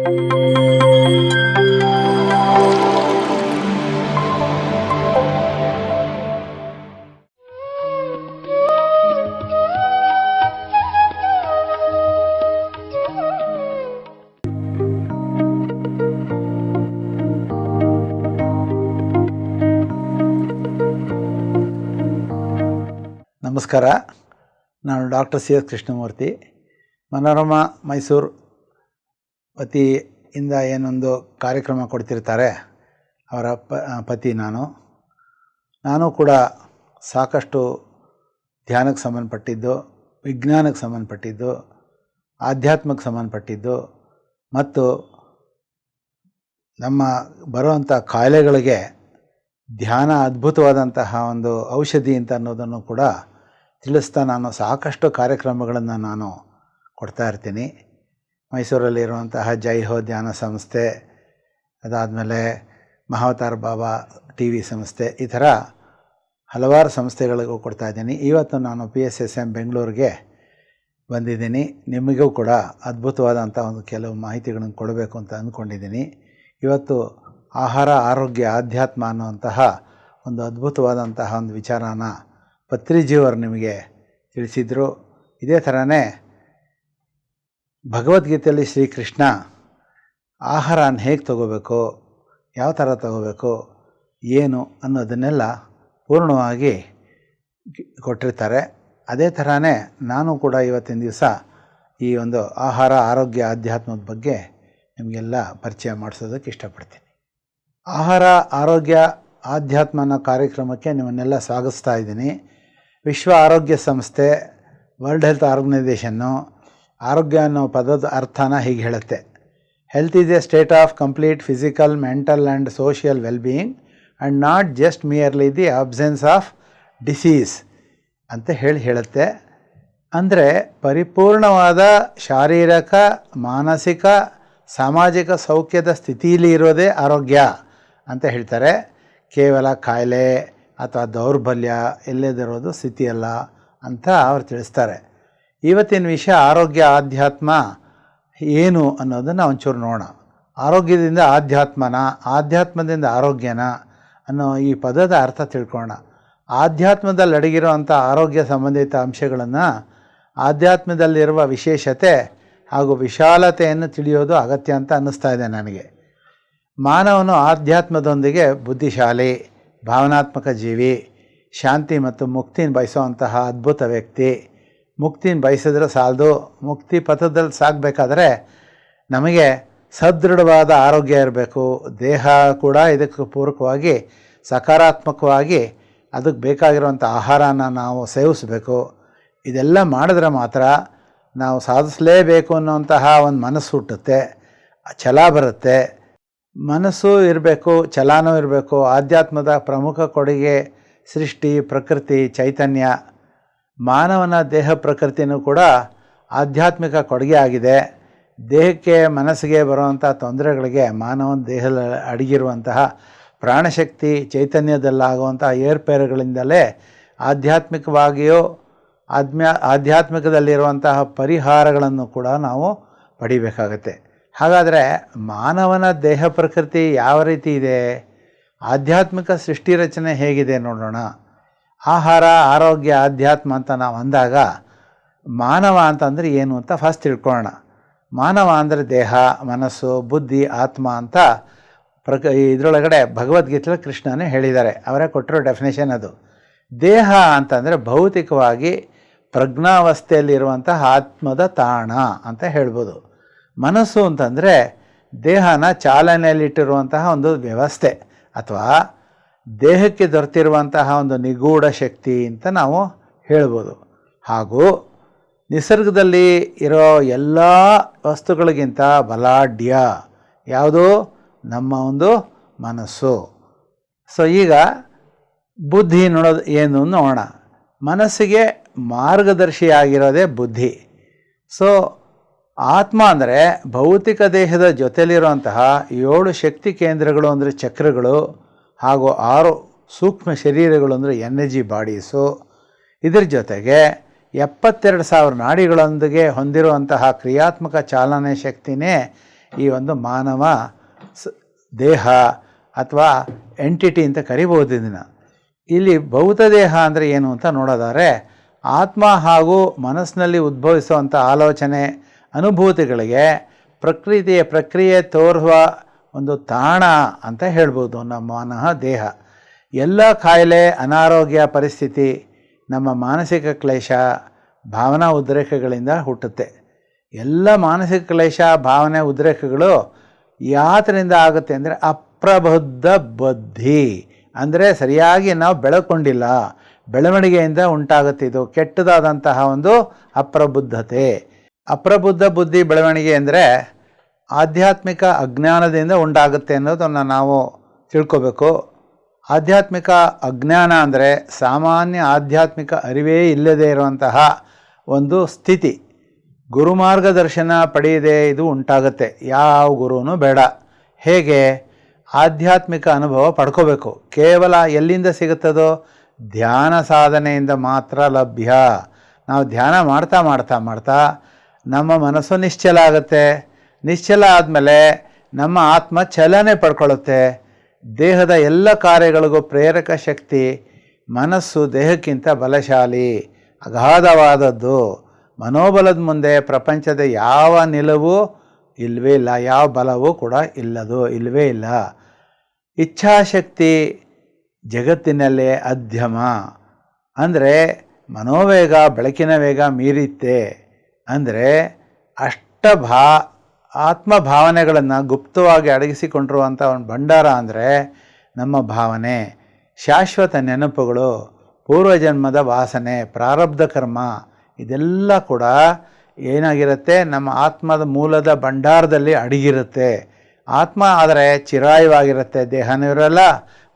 ನಮಸ್ಕಾರ. ನಾನು doctor C S Krishnamurthy. Manorama Mysuru ವತಿಯಿಂದ ಏನೊಂದು ಕಾರ್ಯಕ್ರಮ ಕೊಡ್ತಿರ್ತಾರೆ, ಅವರ ಪತಿ ನಾನು ಕೂಡ ಸಾಕಷ್ಟು ಧ್ಯಾನಕ್ಕೆ ಸಂಬಂಧಪಟ್ಟಿದ್ದು, ವಿಜ್ಞಾನಕ್ಕೆ ಸಂಬಂಧಪಟ್ಟಿದ್ದು, ಆಧ್ಯಾತ್ಮಕ್ಕೆ ಸಂಬಂಧಪಟ್ಟಿದ್ದು ಮತ್ತು ನಮ್ಮ ಬರುವಂಥ ಕಾಯಿಲೆಗಳಿಗೆ ಧ್ಯಾನ ಅದ್ಭುತವಾದಂತಹ ಒಂದು ಔಷಧಿ ಅಂತ ಅನ್ನೋದನ್ನು ಕೂಡ ತಿಳಿಸ್ತಾ ನಾನು ಸಾಕಷ್ಟು ಕಾರ್ಯಕ್ರಮಗಳನ್ನು ನಾನು ಕೊಡ್ತಾ ಇರ್ತೀನಿ. ಮೈಸೂರಲ್ಲಿರುವಂತಹ ಜೈ ಹೋ ಧ್ಯಾನ ಸಂಸ್ಥೆ, ಅದಾದಮೇಲೆ ಮಹಾವತಾರ್ ಬಾಬಾ ಟಿ ವಿ ಸಂಸ್ಥೆ, ಈ ಥರ ಹಲವಾರು ಸಂಸ್ಥೆಗಳಿಗೂ ಕೊಡ್ತಾಯಿದ್ದೀನಿ. ಇವತ್ತು ನಾನು PSSM ಬೆಂಗಳೂರಿಗೆ ಬಂದಿದ್ದೀನಿ. ನಿಮಗೂ ಕೂಡ ಅದ್ಭುತವಾದಂಥ ಒಂದು ಕೆಲವು ಮಾಹಿತಿಗಳನ್ನು ಕೊಡಬೇಕು ಅಂತ ಅಂದ್ಕೊಂಡಿದ್ದೀನಿ. ಇವತ್ತು ಆಹಾರ, ಆರೋಗ್ಯ, ಆಧ್ಯಾತ್ಮ ಅನ್ನುವಂತಹ ಒಂದು ಅದ್ಭುತವಾದಂತಹ ಒಂದು ವಿಚಾರನ ಪತ್ರಿಜಿಯವರು ನಿಮಗೆ ತಿಳಿಸಿದರು. ಇದೇ ಥರನೇ ಭಗವದ್ಗೀತೆಯಲ್ಲಿ ಶ್ರೀಕೃಷ್ಣ ಆಹಾರನ ಹೇಗೆ ತಗೋಬೇಕು, ಯಾವ ಥರ ತಗೋಬೇಕು, ಏನು ಅನ್ನೋದನ್ನೆಲ್ಲ ಪೂರ್ಣವಾಗಿ ಕೊಟ್ಟಿರ್ತಾರೆ. ಅದೇ ಥರನೇ ನಾನು ಕೂಡ ಇವತ್ತಿನ ದಿವಸ ಈ ಒಂದು ಆಹಾರ, ಆರೋಗ್ಯ, ಆಧ್ಯಾತ್ಮದ ಬಗ್ಗೆ ನಿಮಗೆಲ್ಲ ಪರಿಚಯ ಮಾಡಿಸೋದಕ್ಕೆ ಇಷ್ಟಪಡ್ತೀನಿ. ಆಹಾರ, ಆರೋಗ್ಯ, ಆಧ್ಯಾತ್ಮ ಅನ್ನೋ ಕಾರ್ಯಕ್ರಮಕ್ಕೆ ನಿಮ್ಮನ್ನೆಲ್ಲ ಸ್ವಾಗತಿಸ್ತಾ ಇದ್ದೀನಿ. ವಿಶ್ವ ಆರೋಗ್ಯ ಸಂಸ್ಥೆ, ವರ್ಲ್ಡ್ ಹೆಲ್ತ್ ಆರ್ಗನೈಸೇಷನ್ನು ಆರೋಗ್ಯ ಅನ್ನೋ ಪದದ ಅರ್ಥನ ಹೀಗೆ ಹೇಳುತ್ತೆ: health is A state of complete physical, mental and social wellbeing and not just merely the absence of disease ಅಂತ ಹೇಳುತ್ತೆ. ಅಂದರೆ ಪರಿಪೂರ್ಣವಾದ ಶಾರೀರಿಕ, ಮಾನಸಿಕ, ಸಾಮಾಜಿಕ ಸೌಖ್ಯದ ಸ್ಥಿತಿಯಲ್ಲಿ ಇರೋದೇ ಆರೋಗ್ಯ ಅಂತ ಹೇಳ್ತಾರೆ. ಕೇವಲ ಕಾಯಿಲೆ ಅಥವಾ ದೌರ್ಬಲ್ಯ ಇಲ್ಲದಿರೋದು ಸ್ಥಿತಿಯಲ್ಲ ಅಂತ ಅವ್ರು ತಿಳಿಸ್ತಾರೆ. ಇವತ್ತಿನ ವಿಷಯ ಆರೋಗ್ಯ, ಆಧ್ಯಾತ್ಮ ಏನು ಅನ್ನೋದನ್ನು ಒಂಚೂರು ನೋಡೋಣ. ಆರೋಗ್ಯದಿಂದ ಆಧ್ಯಾತ್ಮನ, ಆಧ್ಯಾತ್ಮದಿಂದ ಆರೋಗ್ಯನ ಅನ್ನೋ ಈ ಪದದ ಅರ್ಥ ತಿಳ್ಕೊಳ್ಳೋಣ. ಆಧ್ಯಾತ್ಮದಲ್ಲಿ ಅಡಗಿರುವಂಥ ಆರೋಗ್ಯ ಸಂಬಂಧಿತ ಅಂಶಗಳನ್ನು, ಆಧ್ಯಾತ್ಮದಲ್ಲಿರುವ ವಿಶೇಷತೆ ಹಾಗೂ ವಿಶಾಲತೆಯನ್ನು ತಿಳಿಯೋದು ಅಗತ್ಯ ಅಂತ ಅನ್ನಿಸ್ತಾ ಇದೆ ನನಗೆ. ಮಾನವನು ಆಧ್ಯಾತ್ಮದೊಂದಿಗೆ ಬುದ್ಧಿಶಾಲಿ, ಭಾವನಾತ್ಮಕ ಜೀವಿ, ಶಾಂತಿ ಮತ್ತು ಮುಕ್ತಿನ ಬಯಸುವಂತಹ ಅದ್ಭುತ ವ್ಯಕ್ತಿ. ಮುಕ್ತಿನ ಬಯಸಿದ್ರೆ ಸಾಲದು, ಮುಕ್ತಿ ಪಥದಲ್ಲಿ ಸಾಗಬೇಕಾದ್ರೆ ನಮಗೆ ಸದೃಢವಾದ ಆರೋಗ್ಯ ಇರಬೇಕು. ದೇಹ ಕೂಡ ಇದಕ್ಕೆ ಪೂರಕವಾಗಿ ಸಕಾರಾತ್ಮಕವಾಗಿ ಅದಕ್ಕೆ ಬೇಕಾಗಿರುವಂಥ ಆಹಾರನ ನಾವು ಸೇವಿಸಬೇಕು. ಇದೆಲ್ಲ ಮಾಡಿದ್ರೆ ಮಾತ್ರ ನಾವು ಸಾಧಿಸಲೇಬೇಕು ಅನ್ನೋಂತಹ ಒಂದು ಮನಸ್ಸು ಹುಟ್ಟುತ್ತೆ, ಛಲ ಬರುತ್ತೆ. ಮನಸ್ಸು ಇರಬೇಕು, ಛಲನೂ ಇರಬೇಕು. ಆಧ್ಯಾತ್ಮದ ಪ್ರಮುಖ ಕೊಡುಗೆ ಸೃಷ್ಟಿ, ಪ್ರಕೃತಿ, ಚೈತನ್ಯ. ಮಾನವನ ದೇಹ ಪ್ರಕೃತಿಯೂ ಕೂಡ ಆಧ್ಯಾತ್ಮಿಕ ಕೊಡುಗೆ ಆಗಿದೆ. ದೇಹಕ್ಕೆ, ಮನಸ್ಸಿಗೆ ಬರುವಂಥ ತೊಂದರೆಗಳಿಗೆ ಮಾನವನ ದೇಹದಲ್ಲಿ ಅಡಗಿರುವಂತಹ ಪ್ರಾಣಶಕ್ತಿ, ಚೈತನ್ಯದಲ್ಲಾಗುವಂಥ ಏರ್ಪೇರುಗಳಿಂದಲೇ ಆಧ್ಯಾತ್ಮಿಕವಾಗಿಯೂ ಆಧ್ಯಾತ್ಮಿಕದಲ್ಲಿರುವಂತಹ ಪರಿಹಾರಗಳನ್ನು ಕೂಡ ನಾವು ಪಡಿಬೇಕಾಗತ್ತೆ. ಹಾಗಾದರೆ ಮಾನವನ ದೇಹ ಪ್ರಕೃತಿ ಯಾವ ರೀತಿ ಇದೆ, ಆಧ್ಯಾತ್ಮಿಕ ಸೃಷ್ಟಿ ರಚನೆ ಹೇಗಿದೆ ನೋಡೋಣ. ಆಹಾರ, ಆರೋಗ್ಯ, ಆಧ್ಯಾತ್ಮ ಅಂತ ನಾವು ಅಂದಾಗ ಮಾನವ ಅಂತಂದರೆ ಏನು ಅಂತ ಫಸ್ಟ್ ತಿಳ್ಕೊಳ್ಳೋಣ. ಮಾನವ ಅಂದರೆ ದೇಹ, ಮನಸ್ಸು, ಬುದ್ಧಿ, ಆತ್ಮ ಅಂತ ಇದರೊಳಗಡೆ ಭಗವದ್ಗೀತೆಯಲ್ಲಿ ಕೃಷ್ಣನೇ ಹೇಳಿದ್ದಾರೆ. ಅವರೇ ಕೊಟ್ಟಿರೋ ಡೆಫಿನೇಷನ್ ಅದು. ದೇಹ ಅಂತಂದರೆ ಭೌತಿಕವಾಗಿ ಪ್ರಜ್ಞಾವಸ್ಥೆಯಲ್ಲಿರುವಂತಹ ಆತ್ಮದ ತಾಣ ಅಂತ ಹೇಳ್ಬೋದು. ಮನಸ್ಸು ಅಂತಂದರೆ ದೇಹನ ಚಾಲನೆಯಲ್ಲಿಟ್ಟಿರುವಂತಹ ಒಂದು ವ್ಯವಸ್ಥೆ ಅಥವಾ ದೇಹಕ್ಕೆ ದೊರೆತಿರುವಂತಹ ಒಂದು ನಿಗೂಢ ಶಕ್ತಿ ಅಂತ ನಾವು ಹೇಳ್ಬೋದು. ಹಾಗೂ ನಿಸರ್ಗದಲ್ಲಿ ಇರೋ ಎಲ್ಲ ವಸ್ತುಗಳಿಗಿಂತ ಬಲಾಢ್ಯ ಯಾವುದು? ನಮ್ಮ ಒಂದು ಮನಸ್ಸು. ಸೊ ಈಗ ಬುದ್ಧಿ ನೋಡೋದು ಏನು ನೋಡೋಣ. ಮನಸ್ಸಿಗೆ ಮಾರ್ಗದರ್ಶಿಯಾಗಿರೋದೇ ಬುದ್ಧಿ. ಸೊ ಆತ್ಮ ಅಂದರೆ ಭೌತಿಕ ದೇಹದ ಜೊತೆಲಿರುವಂತಹ 7 ಶಕ್ತಿ ಕೇಂದ್ರಗಳು ಅಂದರೆ ಚಕ್ರಗಳು, ಹಾಗೂ 6 ಸೂಕ್ಷ್ಮ ಶರೀರಗಳು ಅಂದರೆ ಎನರ್ಜಿ ಬಾಡೀಸು. ಇದರ ಜೊತೆಗೆ 72,000 ನಾಡಿಗಳೊಂದಿಗೆ ಹೊಂದಿರುವಂತಹ ಕ್ರಿಯಾತ್ಮಕ ಚಾಲನೆ ಶಕ್ತಿನೇ ಈ ಒಂದು ಮಾನವ ದೇಹ ಅಥವಾ ಎಂಟಿಟಿ ಅಂತ ಕರಿಬೋದು ಇದನ್ನು. ಇಲ್ಲಿ ಭೌತ ದೇಹ ಅಂದರೆ ಏನು ಅಂತ ನೋಡೋದಾದರೆ, ಆತ್ಮ ಹಾಗೂ ಮನಸ್ಸಿನಲ್ಲಿ ಉದ್ಭವಿಸುವಂಥ ಆಲೋಚನೆ ಅನುಭೂತಿಗಳಿಗೆ ಪ್ರಕ್ರಿಯೆ ತೋರುವ ಒಂದು ತಾಣ ಅಂತ ಹೇಳ್ಬೋದು ನಮ್ಮ ಮನಃ ದೇಹ. ಎಲ್ಲ ಕಾಯಿಲೆ, ಅನಾರೋಗ್ಯ ಪರಿಸ್ಥಿತಿ ನಮ್ಮ ಮಾನಸಿಕ ಕ್ಲೇಶ, ಭಾವನಾ ಉದ್ರೇಕಗಳಿಂದ ಹುಟ್ಟುತ್ತೆ. ಎಲ್ಲ ಮಾನಸಿಕ ಕ್ಲೇಶ, ಭಾವನೆ, ಉದ್ರೇಕಗಳು ಯಾತರಿಂದ ಆಗುತ್ತೆ ಅಂದರೆ ಅಪ್ರಬುದ್ಧ ಬುದ್ಧಿ, ಅಂದರೆ ಸರಿಯಾಗಿ ನಾವು ಬೆಳಕೊಂಡಿಲ್ಲ, ಬೆಳವಣಿಗೆಯಿಂದ ಉಂಟಾಗುತ್ತೆ. ಇದು ಕೆಟ್ಟದಾದಂತಹ ಒಂದು ಅಪ್ರಬುದ್ಧತೆ. ಅಪ್ರಬುದ್ಧ ಬುದ್ಧಿ ಬೆಳವಣಿಗೆ ಅಂದರೆ ಆಧ್ಯಾತ್ಮಿಕ ಅಜ್ಞಾನದಿಂದ ಉಂಟಾಗುತ್ತೆ ಅನ್ನೋದನ್ನು ನಾವು ತಿಳ್ಕೋಬೇಕು. ಆಧ್ಯಾತ್ಮಿಕ ಅಜ್ಞಾನ ಅಂದರೆ ಸಾಮಾನ್ಯ ಆಧ್ಯಾತ್ಮಿಕ ಅರಿವೇ ಇಲ್ಲದೇ ಇರುವಂತಹ ಒಂದು ಸ್ಥಿತಿ. ಗುರುಮಾರ್ಗದರ್ಶನ ಪಡೆಯದೆ ಇದು ಉಂಟಾಗುತ್ತೆ. ಯಾವ ಗುರುವೂ ಬೇಡ. ಹೇಗೆ ಆಧ್ಯಾತ್ಮಿಕ ಅನುಭವ ಪಡ್ಕೋಬೇಕು? ಕೇವಲ ಎಲ್ಲಿಂದ ಸಿಗುತ್ತದೋ? ಧ್ಯಾನ ಸಾಧನೆಯಿಂದ ಮಾತ್ರ ಲಭ್ಯ. ನಾವು ಧ್ಯಾನ ಮಾಡ್ತಾ ಮಾಡ್ತಾ ಮಾಡ್ತಾ ನಮ್ಮ ಮನಸ್ಸು ನಿಶ್ಚಲ ಆಗುತ್ತೆ. ನಿಶ್ಚಲ ಆದಮೇಲೆ ನಮ್ಮ ಆತ್ಮ ಚಲನೆ ಪಡ್ಕೊಳ್ಳುತ್ತೆ. ದೇಹದ ಎಲ್ಲ ಕಾರ್ಯಗಳಿಗೂ ಪ್ರೇರಕ ಶಕ್ತಿ ಮನಸ್ಸು ದೇಹಕ್ಕಿಂತ ಬಲಶಾಲಿ, ಅಗಾಧವಾದದ್ದು. ಮನೋಬಲದ ಮುಂದೆ ಪ್ರಪಂಚದ ಯಾವ ನಿಲುವು ಇಲ್ಲವೇ ಇಲ್ಲ, ಯಾವ ಬಲವೂ ಕೂಡ ಇಲ್ಲವೇ ಇಲ್ಲ. ಇಚ್ಛಾಶಕ್ತಿ ಜಗತ್ತಿನಲ್ಲೇ ಅಧ್ಯಮ, ಅಂದರೆ ಮನೋವೇಗ ಬೆಳಕಿನ ವೇಗ ಮೀರಿತ್ತೆ. ಅಂದರೆ ಆತ್ಮಭಾವನೆಗಳನ್ನು ಗುಪ್ತವಾಗಿ ಅಡಗಿಸಿಕೊಂಡಿರುವಂಥ ಒಂದು ಭಂಡಾರ ಅಂದರೆ ನಮ್ಮ ಭಾವನೆ, ಶಾಶ್ವತ ನೆನಪುಗಳು, ಪೂರ್ವಜನ್ಮದ ವಾಸನೆ, ಪ್ರಾರಬ್ಧ ಕರ್ಮ. ಇದೆಲ್ಲ ಕೂಡ ಏನಾಗಿರುತ್ತೆ? ನಮ್ಮ ಆತ್ಮದ ಮೂಲದ ಭಂಡಾರದಲ್ಲಿ ಅಡಗಿರುತ್ತೆ. ಆತ್ಮ ಆದರೆ ಚಿರಾಯುವಾಗಿರುತ್ತೆ. ದೇಹನೂ ಇರೋಲ್ಲ,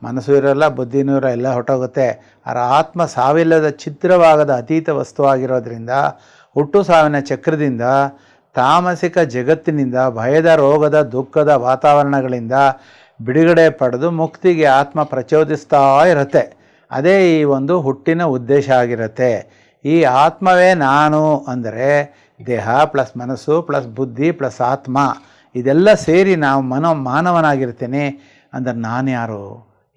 ಮನಸ್ಸು ಇರೋಲ್ಲ, ಬುದ್ಧಿನೂ ಇರೋ, ಎಲ್ಲ ಹೊಟ್ಟೋಗುತ್ತೆ. ಆದರೆ ಆತ್ಮ ಸಾವಿಲ್ಲದ ಛಿದ್ರವಾಗದ ಅತೀತ ವಸ್ತುವಾಗಿರೋದ್ರಿಂದ ಹುಟ್ಟು ಸಾವಿನ ಚಕ್ರದಿಂದ, ತಾಮಸಿಕ ಜಗತ್ತಿನಿಂದ, ಭಯದ, ರೋಗದ, ದುಃಖದ ವಾತಾವರಣಗಳಿಂದ ಬಿಡುಗಡೆ ಪಡೆದು ಮುಕ್ತಿಗೆ ಆತ್ಮ ಪ್ರಚೋದಿಸ್ತಾ ಇರುತ್ತೆ. ಅದೇ ಈ ಒಂದು ಹುಟ್ಟಿನ ಉದ್ದೇಶ ಆಗಿರುತ್ತೆ. ಈ ಆತ್ಮವೇ ನಾನು ಅಂದರೆ ದೇಹ ಪ್ಲಸ್ ಮನಸ್ಸು ಪ್ಲಸ್ ಬುದ್ಧಿ ಪ್ಲಸ್ ಆತ್ಮ, ಇದೆಲ್ಲ ಸೇರಿ ನಾವು ಮಾನವನಾಗಿರ್ತೀನಿ. ಅಂದರೆ ನಾನು ಯಾರು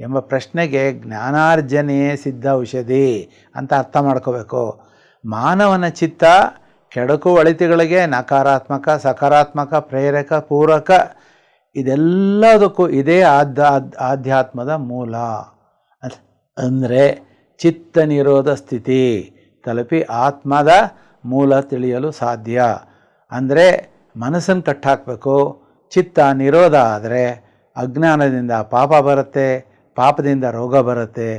ಎಂಬ ಪ್ರಶ್ನೆಗೆ ಜ್ಞಾನಾರ್ಜನೆಯೇ ಸಿದ್ಧ ಔಷಧಿ ಅಂತ ಅರ್ಥ ಮಾಡ್ಕೋಬೇಕು. ಮಾನವನ ಚಿತ್ತ ಕೆಡಕು ಒಳಿತುಗಳಿಗೆ ನಕಾರಾತ್ಮಕ, ಸಕಾರಾತ್ಮಕ, ಪ್ರೇರಕ, ಪೂರಕ, ಇದೆಲ್ಲದಕ್ಕೂ ಇದೇ ಆಧ್ಯಾತ್ಮದ ಮೂಲ. ಅಂದರೆ ಚಿತ್ತ ನಿರೋಧ ಸ್ಥಿತಿ ತಲುಪಿ ಆತ್ಮದ ಮೂಲ ತಿಳಿಯಲು ಸಾಧ್ಯ. ಅಂದರೆ ಮನಸ್ಸನ್ನು ಕಟ್ಟಾಕಬೇಕು. ಚಿತ್ತ ನಿರೋಧ ಆದರೆ ಅಜ್ಞಾನದಿಂದ ಪಾಪ ಬರುತ್ತೆ, ಪಾಪದಿಂದ ರೋಗ ಬರುತ್ತೆ.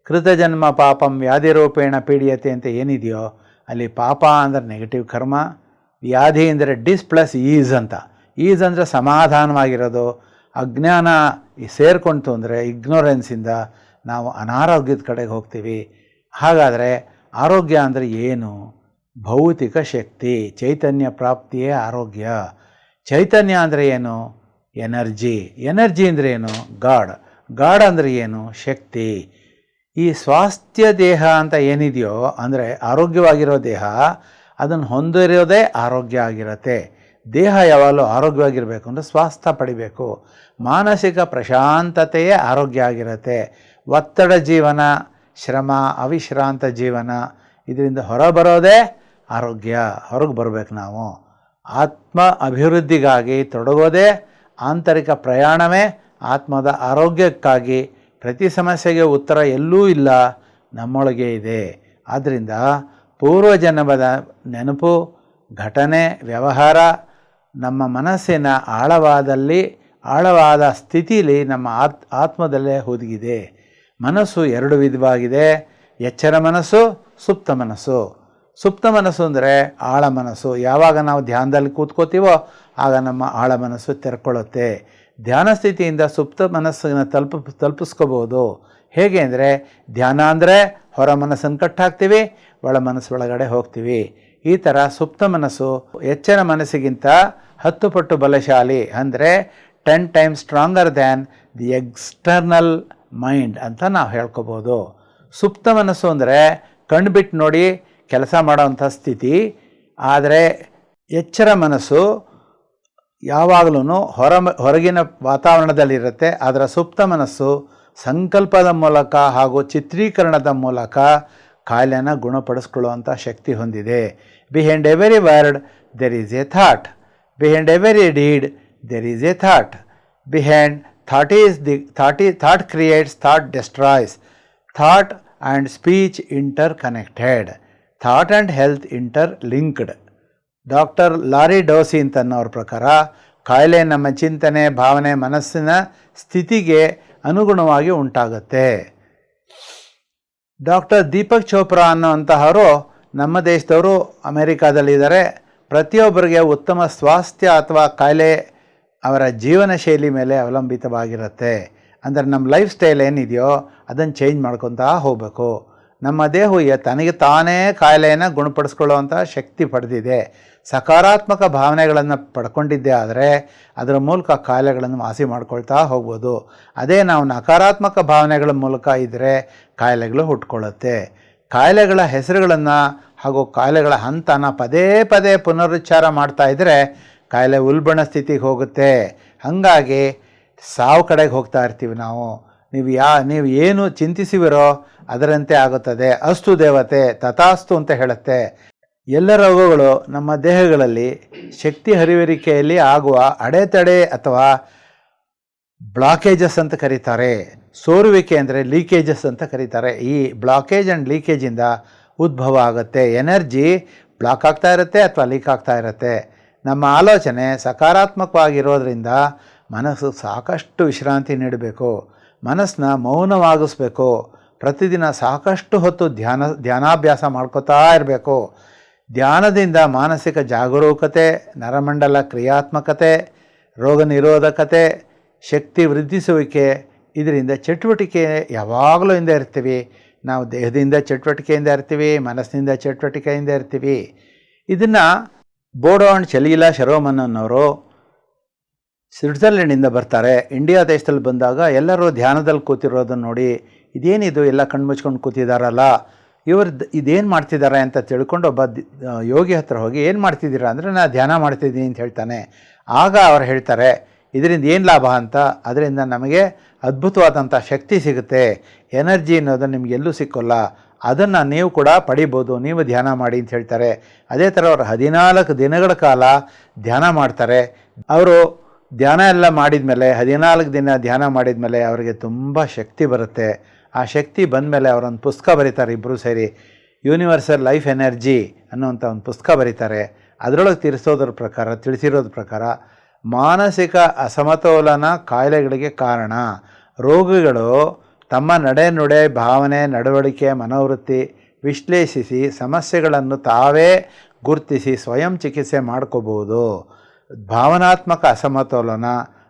ಕೃತಜನ್ಮ ಪಾಪಂ ವ್ಯಾಧಿರೂಪೇಣ ಪೀಡಿಯತೆ ಅಂತ ಏನಿದೆಯೋ ಅಲ್ಲಿ ಪಾಪ ಅಂದರೆ ನೆಗೆಟಿವ್ ಕರ್ಮ, ವ್ಯಾಧಿ ಅಂದರೆ ಡಿಸ್ ಪ್ಲಸ್ ಈಸ್ ಅಂತ. ಈಸ್ ಅಂದರೆ ಸಮಾಧಾನವಾಗಿರೋದು. ಅಜ್ಞಾನ ಸೇರ್ಕೊಳ್ತು ಅಂದರೆ ಇಗ್ನೋರೆನ್ಸಿಂದ ನಾವು ಅನಾರೋಗ್ಯದ ಕಡೆಗೆ ಹೋಗ್ತೀವಿ. ಹಾಗಾದರೆ ಆರೋಗ್ಯ ಅಂದರೆ ಏನು? ಭೌತಿಕ ಶಕ್ತಿ, ಚೈತನ್ಯ ಪ್ರಾಪ್ತಿಯೇ ಆರೋಗ್ಯ. ಚೈತನ್ಯ ಅಂದರೆ ಏನು? ಎನರ್ಜಿ ಅಂದರೆ ಏನು? ಗಾಡ್ ಅಂದರೆ ಏನು? ಶಕ್ತಿ. ಈ ಸ್ವಾಸ್ಥ್ಯ ದೇಹ ಅಂತ ಏನಿದೆಯೋ ಅಂದರೆ ಆರೋಗ್ಯವಾಗಿರೋ ದೇಹ, ಅದನ್ನು ಹೊಂದಿರೋದೇ ಆರೋಗ್ಯ ಆಗಿರುತ್ತೆ. ದೇಹ ಯಾವಾಗಲೂ ಆರೋಗ್ಯವಾಗಿರಬೇಕು ಅಂದರೆ ಸ್ವಾಸ್ಥ್ಯ ಪಡಿಬೇಕು. ಮಾನಸಿಕ ಪ್ರಶಾಂತತೆಯೇ ಆರೋಗ್ಯ ಆಗಿರುತ್ತೆ. ಒತ್ತಡ ಜೀವನ, ಶ್ರಮ, ಅವಿಶ್ರಾಂತ ಜೀವನ, ಇದರಿಂದ ಹೊರಬರೋದೇ ಆರೋಗ್ಯ. ಹೊರಗೆ ಬರಬೇಕು ನಾವು. ಆತ್ಮ ಅಭಿವೃದ್ಧಿಗಾಗಿ ತೊಡಗೋದೇ ಆಂತರಿಕ ಪ್ರಯಾಣವೇ ಆತ್ಮದ ಆರೋಗ್ಯಕ್ಕಾಗಿ. ಪ್ರತಿ ಸಮಸ್ಯೆಗೆ ಉತ್ತರ ಎಲ್ಲೂ ಇಲ್ಲ, ನಮ್ಮೊಳಗೆ ಇದೆ. ಆದ್ದರಿಂದ ಪೂರ್ವಜನ್ಮದ ನೆನಪು, ಘಟನೆ, ವ್ಯವಹಾರ ನಮ್ಮ ಮನಸ್ಸಿನ ಆಳವಾದ ಸ್ಥಿತಿಯಲ್ಲಿ ನಮ್ಮ ಆತ್ಮದಲ್ಲೇ ಹುದುಗಿದೆ. ಮನಸ್ಸು ಎರಡು ವಿಧವಾಗಿದೆ: ಎಚ್ಚರ ಮನಸ್ಸು, ಸುಪ್ತ ಮನಸ್ಸು. ಸುಪ್ತ ಮನಸ್ಸು ಅಂದರೆ ಆಳ ಮನಸ್ಸು. ಯಾವಾಗ ನಾವು ಧ್ಯಾನದಲ್ಲಿ ಕೂತ್ಕೋತೀವೋ ಆಗ ನಮ್ಮ ಆಳ ಮನಸ್ಸು ತೆರ್ಕೊಳ್ಳುತ್ತೆ. ಧ್ಯಾನ ಸ್ಥಿತಿಯಿಂದ ಸುಪ್ತ ಮನಸ್ಸನ್ನು ತಲುಪಿಸ್ಕೋಬೋದು. ಹೇಗೆ ಅಂದರೆ, ಧ್ಯಾನ ಅಂದರೆ ಹೊರ ಮನಸ್ಸನ್ನು ಕಟ್ಟಾಕ್ತೀವಿ, ಒಳ ಮನಸ್ಸು ಒಳಗಡೆ ಹೋಗ್ತೀವಿ. ಈ ಥರ ಸುಪ್ತ ಮನಸ್ಸು ಎಚ್ಚರ ಮನಸ್ಸಿಗಿಂತ 10 ಪಟ್ಟು ಬಲಶಾಲಿ. ಅಂದರೆ 10 times stronger than the external mind ಅಂತ ನಾವು ಹೇಳ್ಕೊಬೋದು. ಸುಪ್ತ ಮನಸ್ಸು ಅಂದರೆ ಕಣ್ಬಿಟ್ಟು ನೋಡಿ ಕೆಲಸ ಮಾಡೋವಂಥ ಸ್ಥಿತಿ. ಆದರೆ ಎಚ್ಚರ ಮನಸ್ಸು ಯಾವಾಗಲೂ ಹೊರಗಿನ ವಾತಾವರಣದಲ್ಲಿರುತ್ತೆ. ಅದರ ಸುಪ್ತ ಮನಸ್ಸು ಸಂಕಲ್ಪದ ಮೂಲಕ ಹಾಗೂ ಚಿತ್ರೀಕರಣದ ಮೂಲಕ ಕಾಯಿಲೆನ ಗುಣಪಡಿಸ್ಕೊಳ್ಳುವಂಥ ಶಕ್ತಿ ಹೊಂದಿದೆ. Behind every word there is a thought, behind every deed there is a thought, behind thought creates, thought destroys, thought and speech interconnected, thought and health interlinked. Doctor Larry Dossey ಅಂತನ್ನೋರ ಪ್ರಕಾರ ಕಾಯಿಲೆ ನಮ್ಮ ಚಿಂತನೆ, ಭಾವನೆ, ಮನಸ್ಸಿನ ಸ್ಥಿತಿಗೆ ಅನುಗುಣವಾಗಿ ಉಂಟಾಗುತ್ತೆ. ಡಾಕ್ಟರ್ ದೀಪಕ್ ಚೋಪ್ರಾ ಅನ್ನೋಂತಹವರು ನಮ್ಮ ದೇಶದವರು, ಅಮೆರಿಕಾದಲ್ಲಿದ್ದಾರೆ. ಪ್ರತಿಯೊಬ್ಬರಿಗೆ ಉತ್ತಮ ಸ್ವಾಸ್ಥ್ಯ ಅಥವಾ ಕಾಯಿಲೆ ಅವರ ಜೀವನ ಶೈಲಿ ಮೇಲೆ ಅವಲಂಬಿತವಾಗಿರುತ್ತೆ. ಅಂದರೆ ನಮ್ಮ ಲೈಫ್ ಸ್ಟೈಲ್ ಏನಿದೆಯೋ ಅದನ್ನು ಚೇಂಜ್ ಮಾಡ್ಕೊತಾ ಹೋಗಬೇಕು. ನಮ್ಮ ದೇಹವು ತನಗೆ ತಾನೇ ಕಾಯಿಲೆಯನ್ನು ಗುಣಪಡಿಸ್ಕೊಳ್ಳುವಂಥ ಶಕ್ತಿ ಪಡೆದಿದೆ. ಸಕಾರಾತ್ಮಕ ಭಾವನೆಗಳನ್ನು ಪಡ್ಕೊಂಡಿದ್ದೇ ಆದರೆ ಅದರ ಮೂಲಕ ಕಾಯಿಲೆಗಳನ್ನು ವಾಸಿ ಮಾಡ್ಕೊಳ್ತಾ ಹೋಗ್ಬೋದು. ಅದೇ ನಾವು ನಕಾರಾತ್ಮಕ ಭಾವನೆಗಳ ಮೂಲಕ ಇದ್ದರೆ ಕಾಯಿಲೆಗಳು ಹುಟ್ಕೊಳ್ಳುತ್ತೆ. ಕಾಯಿಲೆಗಳ ಹೆಸರುಗಳನ್ನು ಹಾಗೂ ಕಾಯಿಲೆಗಳ ಹಂತನ ಪದೇ ಪದೇ ಪುನರುಚ್ಚಾರ ಮಾಡ್ತಾ ಇದ್ದರೆ ಕಾಯಿಲೆ ಉಲ್ಬಣ ಸ್ಥಿತಿಗೆ ಹೋಗುತ್ತೆ. ಹಾಗಾಗಿ ಸಾವು ಕಡೆಗೆ ಹೋಗ್ತಾ ಇರ್ತೀವಿ ನಾವು. ನೀವು ಏನು ಚಿಂತಿಸುವಿರೋ ಅದರಂತೆ ಆಗುತ್ತದೆ. ಅಸ್ತು ದೇವತೆ ತಥಾಸ್ತು ಅಂತ ಹೇಳುತ್ತೆ. ಎಲ್ಲ ರೋಗಗಳು ನಮ್ಮ ದೇಹಗಳಲ್ಲಿ ಶಕ್ತಿ ಹರಿಯುವಿಕೆಯಲ್ಲಿ ಆಗುವ ಅಡೆತಡೆ ಅಥವಾ ಬ್ಲಾಕೇಜಸ್ ಅಂತ ಕರೀತಾರೆ. ಸೋರುವಿಕೆ ಅಂದರೆ ಲೀಕೇಜಸ್ ಅಂತ ಕರೀತಾರೆ. ಈ ಬ್ಲಾಕೇಜ್ ಆ್ಯಂಡ್ ಲೀಕೇಜಿಂದ ಉದ್ಭವ ಆಗುತ್ತೆ. ಎನರ್ಜಿ ಬ್ಲಾಕ್ ಆಗ್ತಾ ಇರುತ್ತೆ ಅಥವಾ ಲೀಕ್ ಆಗ್ತಾ ಇರುತ್ತೆ. ನಮ್ಮ ಆಲೋಚನೆ ಸಕಾರಾತ್ಮಕವಾಗಿರೋದ್ರಿಂದ ಮನಸ್ಸು ಸಾಕಷ್ಟು ವಿಶ್ರಾಂತಿ ನೀಡಬೇಕು. ಮನಸ್ಸನ್ನ ಮೌನವಾಗಿಸ್ಬೇಕು. ಪ್ರತಿದಿನ ಸಾಕಷ್ಟು ಹೊತ್ತು ಧ್ಯಾನಾಭ್ಯಾಸ ಮಾಡ್ಕೋತಾ ಇರಬೇಕು. ಧ್ಯಾನದಿಂದ ಮಾನಸಿಕ ಜಾಗರೂಕತೆ, ನರಮಂಡಲ ಕ್ರಿಯಾತ್ಮಕತೆ, ರೋಗ ನಿರೋಧಕತೆ, ಶಕ್ತಿ ವೃದ್ಧಿಸುವಿಕೆ, ಇದರಿಂದ ಚಟುವಟಿಕೆ ಯಾವಾಗಲೂ ಇಂದ ಇರ್ತೀವಿ. ನಾವು ದೇಹದಿಂದ ಚಟುವಟಿಕೆಯಿಂದ ಇರ್ತೀವಿ, ಮನಸ್ಸಿನಿಂದ ಚಟುವಟಿಕೆಯಿಂದ ಇರ್ತೀವಿ. ಇದನ್ನು ಬೋಡೋ ಆ್ಯಂಡ್ ಚಲೀಲಾ ಶರೋಮನ್ ಅನ್ನೋರು ಸ್ವಿಟ್ಜರ್ಲೆಂಡಿಂದ ಬರ್ತಾರೆ. ಇಂಡಿಯಾ ದೇಶದಲ್ಲಿ ಬಂದಾಗ ಎಲ್ಲರೂ ಧ್ಯಾನದಲ್ಲಿ ಕೂತಿರೋದನ್ನು ನೋಡಿ ಇದೇನಿದು ಎಲ್ಲ ಕಣ್ಮುಚ್ಕೊಂಡು ಕೂತಿದ್ದಾರಲ್ಲ, ಇದೇನು ಮಾಡ್ತಿದ್ದಾರೆ ಅಂತ ತಿಳ್ಕೊಂಡು ಒಬ್ಬ ಯೋಗಿ ಹತ್ರ ಹೋಗಿ ಏನು ಮಾಡ್ತಿದ್ದೀರಾ ಅಂದರೆ ನಾನು ಧ್ಯಾನ ಮಾಡ್ತಿದ್ದೀನಿ ಅಂತ ಹೇಳ್ತಾನೆ. ಆಗ ಅವ್ರು ಹೇಳ್ತಾರೆ ಇದರಿಂದ ಏನು ಲಾಭ ಅಂತ. ಅದರಿಂದ ನಮಗೆ ಅದ್ಭುತವಾದಂಥ ಶಕ್ತಿ ಸಿಗುತ್ತೆ. ಎನರ್ಜಿ ಅನ್ನೋದು ನಿಮಗೆಲ್ಲೂ ಸಿಕ್ಕೋಲ್ಲ. ಅದನ್ನು ನೀವು ಕೂಡ ಪಡಿಬೋದು, ನೀವು ಧ್ಯಾನ ಮಾಡಿ ಅಂತ ಹೇಳ್ತಾರೆ. ಅದೇ ಥರ ಅವರು 14 ದಿನಗಳ ಕಾಲ ಧ್ಯಾನ ಮಾಡ್ತಾರೆ. ಅವರು ಧ್ಯಾನ ಎಲ್ಲ ಮಾಡಿದ ಮೇಲೆ 14 ದಿನ ಧ್ಯಾನ ಮಾಡಿದ ಮೇಲೆ ಅವರಿಗೆ ತುಂಬ ಶಕ್ತಿ ಬರುತ್ತೆ. ಆ ಶಕ್ತಿ ಬಂದಮೇಲೆ ಅವರೊಂದು ಪುಸ್ತಕ ಬರೀತಾರೆ, ಇಬ್ಬರು ಸೇರಿ ಯೂನಿವರ್ಸಲ್ ಲೈಫ್ ಎನರ್ಜಿ ಅನ್ನೋಂಥ ಒಂದು ಪುಸ್ತಕ ಬರೀತಾರೆ. ಅದರೊಳಗೆ ತಿಳಿಸಿರೋದ್ರ ಪ್ರಕಾರ ಮಾನಸಿಕ ಅಸಮತೋಲನ ಕಾಯಿಲೆಗಳಿಗೆ ಕಾರಣ. ರೋಗಿಗಳು ತಮ್ಮ ನುಡಿ, ಭಾವನೆ, ನಡವಳಿಕೆ, ಮನೋವೃತ್ತಿ ವಿಶ್ಲೇಷಿಸಿ ಸಮಸ್ಯೆಗಳನ್ನು ತಾವೇ ಗುರುತಿಸಿ ಸ್ವಯಂ ಚಿಕಿತ್ಸೆ ಮಾಡ್ಕೋಬೋದು. ಭಾವನಾತ್ಮಕ ಅಸಮತೋಲನ,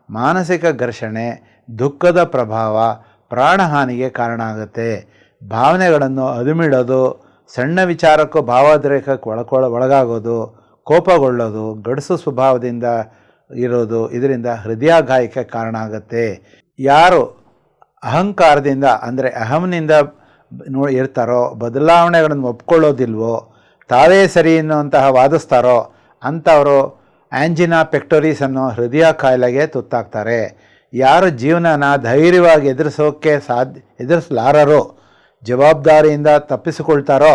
ಮಾನಸಿಕ ಘರ್ಷಣೆ, ದುಃಖದ ಪ್ರಭಾವ ಪ್ರಾಣಹಾನಿಗೆ ಕಾರಣ ಆಗುತ್ತೆ. ಭಾವನೆಗಳನ್ನು ಅದುಮಿಡೋದು, ಸಣ್ಣ ವಿಚಾರಕ್ಕೂ ಭಾವೋದ್ರೇಕಕ್ಕೆ ಒಳಗಾಗೋದು, ಕೋಪಗೊಳ್ಳೋದು, ಗಡಸು ಸ್ವಭಾವದಿಂದ ಇರೋದು, ಇದರಿಂದ ಹೃದಯಾಘಾತಕ್ಕೆ ಕಾರಣ ಆಗುತ್ತೆ. ಯಾರು ಅಹಂಕಾರದಿಂದ ಅಂದರೆ ಅಹಂನಿಂದ ಇರ್ತಾರೋ, ಬದಲಾವಣೆಗಳನ್ನು ಒಪ್ಕೊಳ್ಳೋದಿಲ್ವೋ, ತಾವೇ ಸರಿ ಅನ್ನುವಂತಹ ವಾದಿಸ್ತಾರೋ ಅಂಥವರು ಆಂಜಿನಾ ಪೆಕ್ಟೋರಿಸ್ ಅನ್ನೋ ಹೃದಯ ಕಾಯಿಲೆಗೆ ತುತ್ತಾಗ್ತಾರೆ. ಯಾರು ಜೀವನನ ಧೈರ್ಯವಾಗಿ ಎದುರಿಸಲಾರರೋ, ಜವಾಬ್ದಾರಿಯಿಂದ ತಪ್ಪಿಸಿಕೊಳ್ತಾರೋ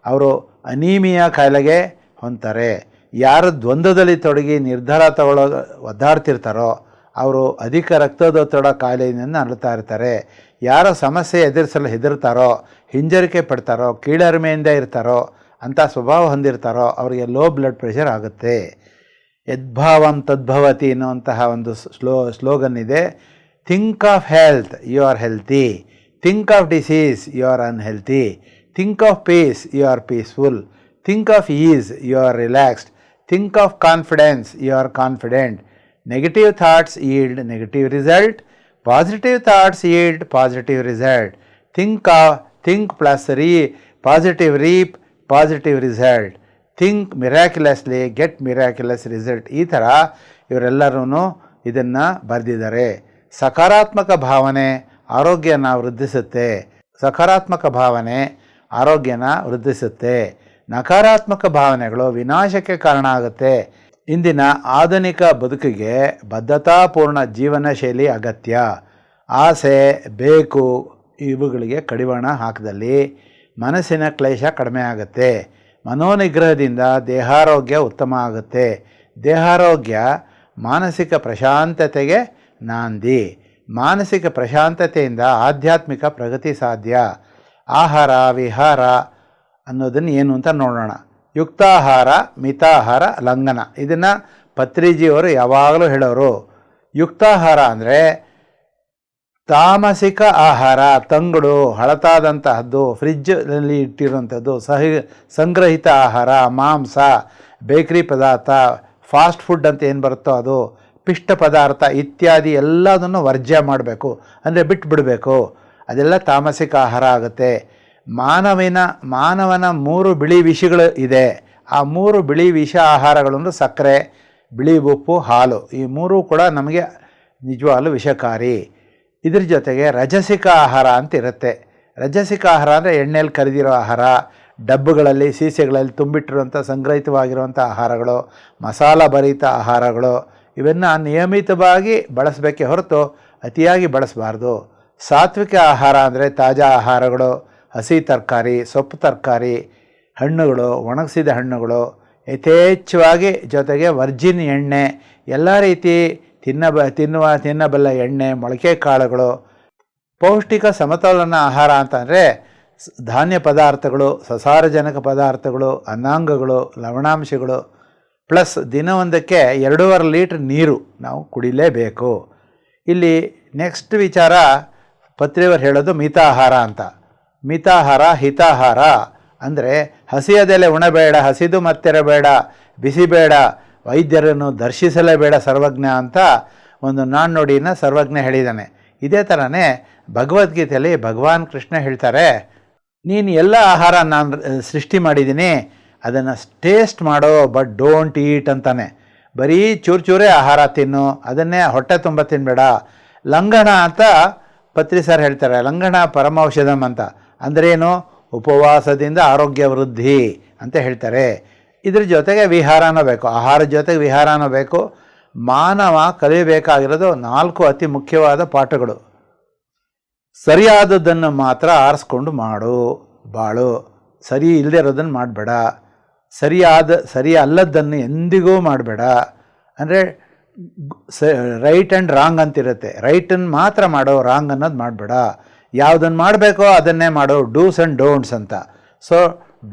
ಅವರು ಅನೀಮಿಯಾ ಕಾಯಿಲೆಗೆ ಹೊಂದ್ತಾರೆ. ಯಾರು ದ್ವಂದ್ವದಲ್ಲಿ ತೊಡಗಿ ನಿರ್ಧಾರ ಒದ್ದಾಡ್ತಿರ್ತಾರೋ ಅವರು ಅಧಿಕ ರಕ್ತದೊತ್ತಡ ಕಾಯಿಲೆಯಿಂದ ನರಳುತ್ತಾ ಇರ್ತಾರೆ. ಯಾರು ಸಮಸ್ಯೆ ಎದುರಿಸಲು ಹೆದರ್ತಾರೋ, ಹಿಂಜರಿಕೆ ಪಡ್ತಾರೋ, ಕೀಳರಿಮೆಯಿಂದ ಇರ್ತಾರೋ, ಅಂಥ ಸ್ವಭಾವ ಹೊಂದಿರ್ತಾರೋ ಅವರಿಗೆ ಲೋ ಬ್ಲಡ್ ಪ್ರೆಷರ್ ಆಗುತ್ತೆ. ಯದ್ಭಾವಂ ತದ್ಭವತಿ ಅನ್ನುವಂತಹ ಒಂದು ಸ್ಲೋಗನ್ ಇದೆ. Think of health, you are healthy. Think of disease, you are unhealthy. Think of peace, you are peaceful. Think of ease, you are relaxed. Think of confidence, you are confident. Negative thoughts yield negative result. Positive thoughts yield positive result. Think plus positive reap positive result. Think miraculously, get miraculous result. ಈ ಥರ ಇವರೆಲ್ಲರೂ ಇದನ್ನು ಬರೆದಿದ್ದಾರೆ. ಸಕಾರಾತ್ಮಕ ಭಾವನೆ ಆರೋಗ್ಯನ ವೃದ್ಧಿಸುತ್ತೆ. ಸಕಾರಾತ್ಮಕ ಭಾವನೆ ಆರೋಗ್ಯನ ವೃದ್ಧಿಸುತ್ತೆ. ನಕಾರಾತ್ಮಕ ಭಾವನೆಗಳು ವಿನಾಶಕ್ಕೆ ಕಾರಣ ಆಗುತ್ತೆ. ಇಂದಿನ ಆಧುನಿಕ ಬದುಕಿಗೆ ಬದ್ಧತಾಪೂರ್ಣ ಜೀವನ ಶೈಲಿ ಅಗತ್ಯ. ಆಸೆ, ಬೇಕು ಇವುಗಳಿಗೆ ಕಡಿವಾಣ ಹಾಕಿದಲ್ಲಿ ಮನಸ್ಸಿನ ಕ್ಲೇಶ ಕಡಿಮೆ ಆಗುತ್ತೆ. ಮನೋನಿಗ್ರಹದಿಂದ ದೇಹಾರೋಗ್ಯ ಉತ್ತಮ ಆಗುತ್ತೆ. ದೇಹಾರೋಗ್ಯ ಮಾನಸಿಕ ಪ್ರಶಾಂತತೆಗೆ ನಾಂದಿ. ಮಾನಸಿಕ ಪ್ರಶಾಂತತೆಯಿಂದ ಆಧ್ಯಾತ್ಮಿಕ ಪ್ರಗತಿ ಸಾಧ್ಯ. ಆಹಾರ ವಿಹಾರ ಅನ್ನೋದನ್ನು ಏನು ಅಂತ ನೋಡೋಣ. ಯುಕ್ತಾಹಾರ, ಮಿತಾಹಾರ, ಲಂಘನ. ಇದನ್ನು ಪತ್ರಿಜಿಯವರು ಯಾವಾಗಲೂ ಹೇಳೋರು. ಯುಕ್ತಾಹಾರ ಅಂದರೆ ತಾಮಸಿಕ ಆಹಾರ, ತಂಗುಳು, ಹಳತಾದಂತಹದ್ದು, ಫ್ರಿಜ್ಜಲ್ಲಿ ಇಟ್ಟಿರುವಂಥದ್ದು, ಸಂಗ್ರಹಿತ ಆಹಾರ, ಮಾಂಸ, ಬೇಕರಿ ಪದಾರ್ಥ, ಫಾಸ್ಟ್ ಫುಡ್ ಅಂತ ಏನು ಬರುತ್ತೋ ಅದು, ಪಿಷ್ಟ ಪದಾರ್ಥ ಇತ್ಯಾದಿ ಎಲ್ಲದನ್ನು ವರ್ಜ್ಯ ಮಾಡಬೇಕು, ಅಂದರೆ ಬಿಟ್ಟುಬಿಡಬೇಕು. ಅದೆಲ್ಲ ತಾಮಸಿಕ ಆಹಾರ ಆಗುತ್ತೆ. ಮಾನವನ 3 ಬಿಳಿ ವಿಷಗಳು ಇದೆ. ಆ 3 ಬಿಳಿ ವಿಷ ಆಹಾರಗಳನ್ನು ಸಕ್ಕರೆ, ಬಿಳಿ ಉಪ್ಪು, ಹಾಲು, ಈ 3 ಕೂಡ ನಮಗೆ ನಿಜವಾಗಲೂ ವಿಷಕಾರಿ. ಇದ್ರ ಜೊತೆಗೆ ರಜಸಿಕ ಆಹಾರ ಅಂತ ಇರುತ್ತೆ. ರಜಸಿಕ ಆಹಾರ ಅಂದರೆ ಎಣ್ಣೆಯಲ್ಲಿ ಕರಿದಿರೋ ಆಹಾರ, ಡಬ್ಬುಗಳಲ್ಲಿ ಸೀಸೆಗಳಲ್ಲಿ ತುಂಬಿಟ್ಟಿರುವಂಥ ಸಂಗ್ರಹಿತವಾಗಿರುವಂಥ ಆಹಾರಗಳು, ಮಸಾಲ ಭರಿತ ಆಹಾರಗಳು, ಇವನ್ನು ನಿಯಮಿತವಾಗಿ ಬಳಸಬೇಕೇ ಹೊರತು ಅತಿಯಾಗಿ ಬಳಸಬಾರ್ದು. ಸಾತ್ವಿಕ ಆಹಾರ ಅಂದರೆ ತಾಜಾ ಆಹಾರಗಳು, ಹಸಿ ತರಕಾರಿ, ಸೊಪ್ಪು ತರಕಾರಿ, ಹಣ್ಣುಗಳು, ಒಣಗಿಸಿದ ಹಣ್ಣುಗಳು, ಯಥೇಚ್ಛವಾಗಿ, ಜೊತೆಗೆ ವರ್ಜಿನ್ ಎಣ್ಣೆ, ಎಲ್ಲ ರೀತಿ ತಿನ್ನಬಲ್ಲ ಎಣ್ಣೆ, ಮೊಳಕೆ ಕಾಳುಗಳು. ಪೌಷ್ಟಿಕ ಸಮತೋಲನ ಆಹಾರ ಅಂತಂದರೆ ಧಾನ್ಯ ಪದಾರ್ಥಗಳು, ಸಸಾರಜನಕ ಪದಾರ್ಥಗಳು, ಅನ್ನಾಂಗಗಳು, ಲವಣಾಂಶಗಳು, ಪ್ಲಸ್ ದಿನವೊಂದಕ್ಕೆ 2.5 ಲೀಟ್ರ್ ನೀರು ನಾವು ಕುಡಿಲೇಬೇಕು. ಇಲ್ಲಿ ನೆಕ್ಸ್ಟ್ ವಿಚಾರ ಪತ್ರಿಯವರು ಹೇಳೋದು ಮಿತಾಹಾರ ಅಂತ. ಮಿತಾಹಾರ, ಹಿತಾಹಾರ ಅಂದರೆ ಹಸಿಯದೆಲೆ ಉಣಬೇಡ, ಹಸಿದು ಮತ್ತಿರಬೇಡ, ಬಿಸಿಬೇಡ, ವೈದ್ಯರನ್ನು ದರ್ಶಿಸಲೇಬೇಡ ಸರ್ವಜ್ಞ ಅಂತ ಒಂದು ನಾಣ್ಣುಡಿನ ಸರ್ವಜ್ಞ ಹೇಳಿದ್ದಾನೆ. ಇದೇ ಥರನೇ ಭಗವದ್ಗೀತೆಯಲ್ಲಿ ಭಗವಾನ್ ಕೃಷ್ಣ ಹೇಳ್ತಾರೆ, ನೀನು ಎಲ್ಲ ಆಹಾರ ನಾನು ಸೃಷ್ಟಿ ಮಾಡಿದ್ದೀನಿ, ಅದನ್ನು ಟೇಸ್ಟ್ ಮಾಡೋ, ಬಟ್ ಡೋಂಟ್ ಈಟ್ ಅಂತಾನೆ. ಬರೀ ಚೂರೇ ಆಹಾರ ತಿನ್ನು, ಅದನ್ನೇ ಹೊಟ್ಟೆ ತುಂಬ ತಿನ್ನಬೇಡ. ಲಂಘನ ಅಂತ ಪತ್ರಿ ಸರ್ ಹೇಳ್ತಾರೆ. ಲಂಘನ ಪರಮೌಷಧಂ ಅಂತ. ಅಂದ್ರೇನು? ಉಪವಾಸದಿಂದ ಆರೋಗ್ಯ ವೃದ್ಧಿ ಅಂತ ಹೇಳ್ತಾರೆ. ಇದ್ರ ಜೊತೆಗೆ ವಿಹಾರನೂ ಬೇಕು, ಆಹಾರದ ಜೊತೆಗೆ ವಿಹಾರನೂ ಬೇಕು. ಮಾನವ ಕಲಿಯಬೇಕಾಗಿರೋದು 4 ಅತಿ ಮುಖ್ಯವಾದ ಪಾಠಗಳು. ಸರಿಯಾದದ್ದನ್ನು ಮಾತ್ರ ಆರಿಸ್ಕೊಂಡು ಬಾಳು. ಸರಿ ಇಲ್ಲದೆ ಇರೋದನ್ನು ಮಾಡಬೇಡ. ಸರಿ ಅಲ್ಲದ್ದನ್ನು ಎಂದಿಗೂ ಮಾಡಬೇಡ. ಅಂದರೆ ರೈಟ್ ಆ್ಯಂಡ್ ರಾಂಗ್ ಅಂತಿರುತ್ತೆ. ರೈಟನ್ನು ಮಾತ್ರ ಮಾಡೋ, ರಾಂಗ್ ಅನ್ನೋದು ಮಾಡಬೇಡ. ಯಾವುದನ್ನು ಮಾಡಬೇಕೋ ಅದನ್ನೇ ಮಾಡೋ, ಡೂಸ್ ಆ್ಯಂಡ್ ಡೋಂಟ್ಸ್ ಅಂತ. ಸೊ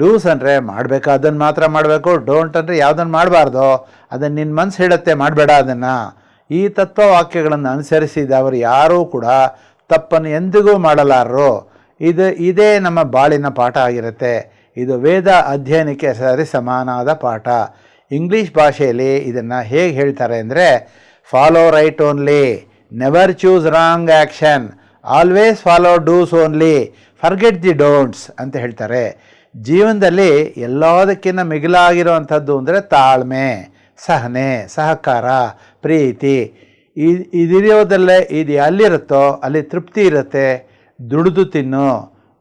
ಡೂಸ್ ಅಂದರೆ ಮಾಡಬೇಕಾದನ್ನು ಮಾತ್ರ ಮಾಡಬೇಕು, ಡೋಂಟ್ ಅಂದರೆ ಯಾವುದನ್ನು ಮಾಡಬಾರ್ದು, ಅದನ್ನು ನಿನ್ನ ಮನಸ್ಸು ಹೇಳುತ್ತೆ ಮಾಡಬೇಡ ಅದನ್ನು. ಈ ತತ್ವವಾಕ್ಯಗಳನ್ನು ಅನುಸರಿಸಿದವರು ಯಾರೂ ಕೂಡ ತಪ್ಪನ್ನು ಎಂದಿಗೂ ಮಾಡಲಾರರು. ಇದೇ ನಮ್ಮ ಬಾಳಿನ ಪಾಠ ಆಗಿರುತ್ತೆ. ಇದು ವೇದ ಅಧ್ಯಯನಕ್ಕೆ ಸರಿ ಸಮಾನವಾದ ಪಾಠ. ಇಂಗ್ಲೀಷ್ ಭಾಷೆಯಲ್ಲಿ ಇದನ್ನು ಹೇಗೆ ಹೇಳ್ತಾರೆ ಅಂದರೆ, follow right only, never choose wrong action, always follow dos only, forget the don'ts ಅಂತ ಹೇಳ್ತಾರೆ. ಜೀವನದಲ್ಲಿ ಎಲ್ಲದಕ್ಕಿಂತ ಮಿಗಿಲಾಗಿರುವಂಥದ್ದು ಅಂದರೆ ತಾಳ್ಮೆ, ಸಹನೆ, ಸಹಕಾರ, ಪ್ರೀತಿ. ಇದಿರೋದಲ್ಲೇ ಇದು ಎಲ್ಲಿರುತ್ತೋ ಅಲ್ಲಿ ತೃಪ್ತಿ ಇರುತ್ತೆ. ದುಡಿದು ತಿನ್ನು.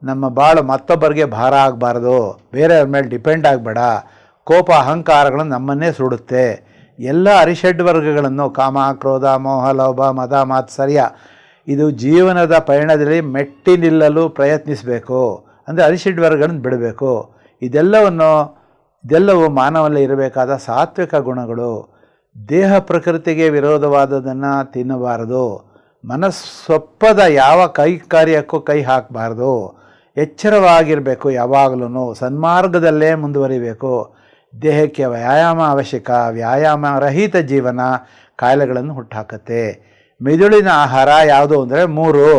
ನಮ್ಮ ಬಾಳು ಮತ್ತೊಬ್ಬರಿಗೆ ಭಾರ ಆಗಬಾರ್ದು, ಬೇರೆಯವ್ರ ಮೇಲೆ ಡಿಪೆಂಡ್ ಆಗಬೇಡ. ಕೋಪ ಅಹಂಕಾರಗಳನ್ನು ನಮ್ಮನ್ನೇ ಸುಡುತ್ತೆ. ಎಲ್ಲ ಅರಿಷಡ್ ವರ್ಗಗಳನ್ನು, ಕಾಮ, ಕ್ರೋಧ, ಮೋಹ, ಲೋಭ, ಮದ, ಮಾತ್ಸರ್ಯ, ಇದು ಜೀವನದ ಪಯಣದಲ್ಲಿ ಮೆಟ್ಟಿ ನಿಲ್ಲಲು ಪ್ರಯತ್ನಿಸಬೇಕು. ಅಂದರೆ ಅರಿಷಡ್ ವರ್ಗಗಳನ್ನು ಬಿಡಬೇಕು. ಇದೆಲ್ಲವೂ ಮಾನವನಲ್ಲಿ ಇರಬೇಕಾದ ಸಾತ್ವಿಕ ಗುಣಗಳು. ದೇಹ ಪ್ರಕೃತಿಗೆ ವಿರೋಧವಾದದನ್ನು ತಿನ್ನಬಾರದು. ಮನಸ್ಸೊಪ್ಪದ ಯಾವ ಕಾರ್ಯಕ್ಕೂ ಕೈ ಹಾಕಬಾರ್ದು. ಎಚ್ಚರವಾಗಿರಬೇಕು. ಯಾವಾಗಲೂ ಸನ್ಮಾರ್ಗದಲ್ಲೇ ಮುಂದುವರಿಬೇಕು. ದೇಹಕ್ಕೆ ವ್ಯಾಯಾಮ ಅವಶ್ಯಕ. ವ್ಯಾಯಾಮ ರಹಿತ ಜೀವನ ಕಾಯಿಲೆಗಳನ್ನು ಹುಟ್ಟುಹಾಕುತ್ತೆ. ಮೆದುಳಿನ ಆಹಾರ ಯಾವುದು ಅಂದರೆ 3: